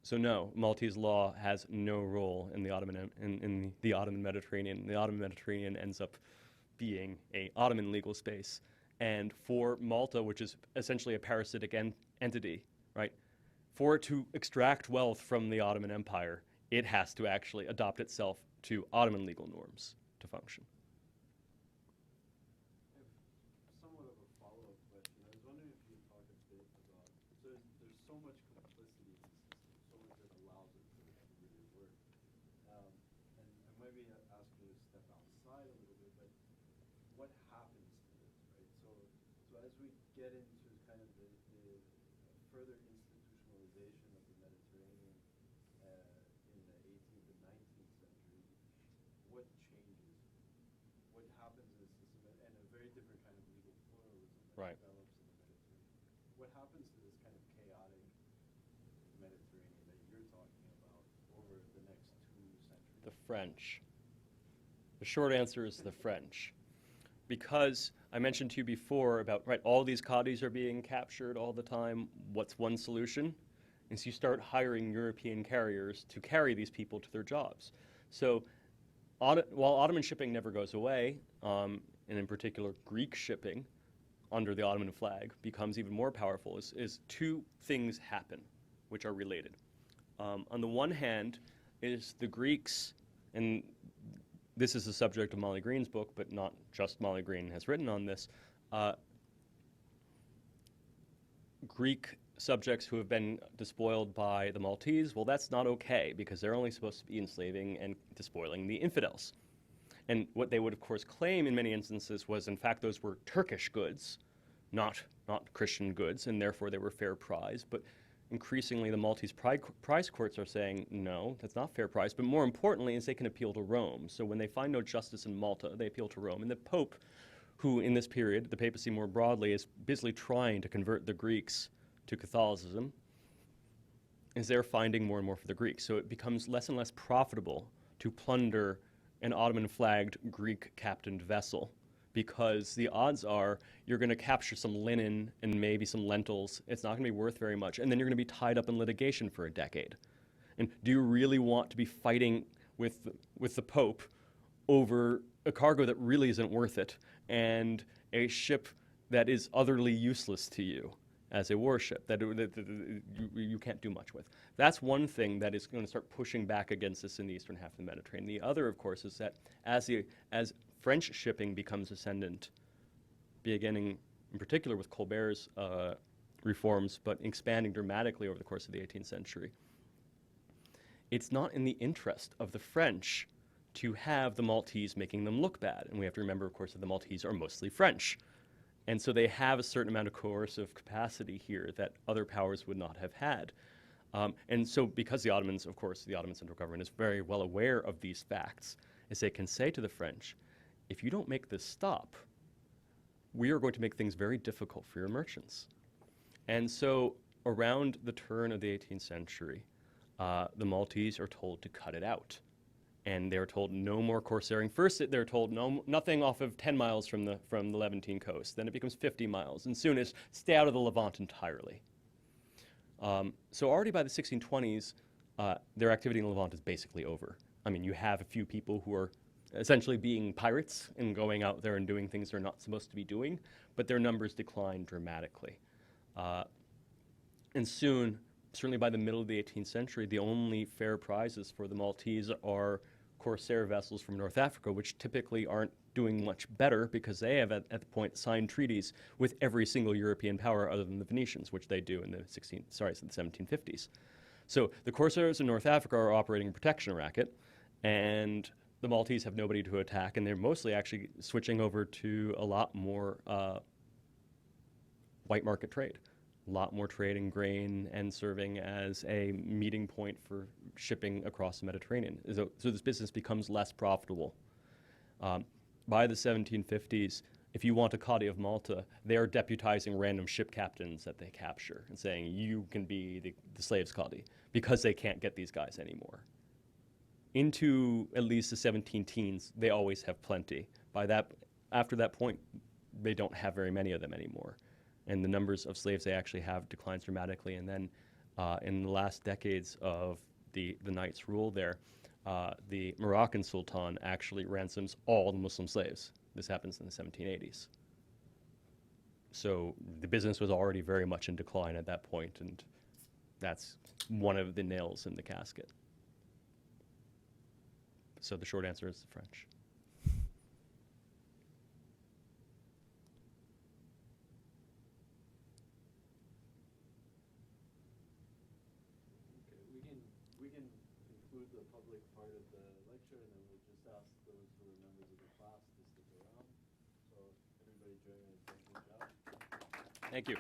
Speaker 1: So no, Maltese law has no role in the Ottoman Mediterranean. The Ottoman Mediterranean ends up being an Ottoman legal space. And for Malta, which is essentially a parasitic entity, right, for it to extract wealth from the Ottoman Empire, it has to actually adopt itself to Ottoman legal norms to function.
Speaker 3: I have somewhat of a follow-up question. I was wondering if you could talk a bit about, so there's so much complicity in the system, so much that allows it to really work. And I might be asking you to step outside a little bit, but what happens to this, right? So as we get into kind of the further institutionalization of the Mediterranean in the 18th and 19th century, what changes? What happens in the system, and a very different kind of legal pluralism that
Speaker 1: Right.
Speaker 3: develops in the Mediterranean? What happens to this kind of chaotic Mediterranean that you're talking about over the next 2 centuries?
Speaker 1: The French. The short answer is the French. Because I mentioned to you before about, right, all these Qadis are being captured all the time. What's one solution? Is you start hiring European carriers to carry these people to their jobs. So while Ottoman shipping never goes away, and in particular Greek shipping under the Ottoman flag becomes even more powerful, is two things happen which are related. On the one hand is the Greeks, and this is the subject of Molly Green's book, but not just Molly Green has written on this. Greek subjects who have been despoiled by the Maltese, well, that's not okay, because they're only supposed to be enslaving and despoiling the infidels. And what they would, of course, claim in many instances was, in fact, those were Turkish goods, not Christian goods, and therefore they were fair prize. But increasingly the Maltese prize courts are saying, no, that's not fair price. But more importantly is they can appeal to Rome. So when they find no justice in Malta, they appeal to Rome. And the Pope, who in this period, the papacy more broadly, is busily trying to convert the Greeks to Catholicism, is they're finding more and more for the Greeks. So it becomes less and less profitable to plunder an Ottoman-flagged Greek-captained vessel, because the odds are you're going to capture some linen and maybe some lentils. It's not going to be worth very much. And then you're going to be tied up in litigation for a decade. And do you really want to be fighting with the Pope over a cargo that really isn't worth it and a ship that is utterly useless to you as a warship that you can't do much with? That's one thing that is going to start pushing back against us in the eastern half of the Mediterranean. The other, of course, is that as French shipping becomes ascendant, beginning in particular with Colbert's reforms, but expanding dramatically over the course of the 18th century, it's not in the interest of the French to have the Maltese making them look bad. And we have to remember, of course, that the Maltese are mostly French. And so they have a certain amount of coercive capacity here that other powers would not have had. And so because the Ottomans, of course, the Ottoman central government is very well aware of these facts, is they can say to the French, if you don't make this stop, we are going to make things very difficult for your merchants. And so around the turn of the 18th century, the Maltese are told to cut it out. And they're told no more corsairing. First, they're told nothing off of 10 miles from the Levantine coast. Then it becomes 50 miles. And soon it's stay out of the Levant entirely. So already by the 1620s, their activity in the Levant is basically over. I mean, you have a few people who are essentially being pirates and going out there and doing things they're not supposed to be doing, but their numbers decline dramatically. And soon, certainly by the middle of the 18th century, the only fair prizes for the Maltese are Corsair vessels from North Africa, which typically aren't doing much better because they have at the point signed treaties with every single European power other than the Venetians, which they do in the 1750s. So the Corsairs in North Africa are operating a protection racket, and the Maltese have nobody to attack, and they're mostly actually switching over to a lot more white market trade. A lot more trade in grain and serving as a meeting point for shipping across the Mediterranean. So this business becomes less profitable. By the 1750s, if you want a Cadi of Malta, they are deputizing random ship captains that they capture and saying, you can be the slaves Cadi, because they can't get these guys anymore. Into at least the 17 teens, they always have plenty. After that point, they don't have very many of them anymore. And the numbers of slaves they actually have declines dramatically. And then in the last decades of the Knights' rule there, the Moroccan Sultan actually ransoms all the Muslim slaves. This happens in the 1780s. So the business was already very much in decline at that point, and that's one of the nails in the casket. So the short answer is the French.
Speaker 3: We can conclude the public part of the lecture, and then we'll just ask those who are members of the class to stick around. So everybody join me in thanking Josh.
Speaker 1: Thank you.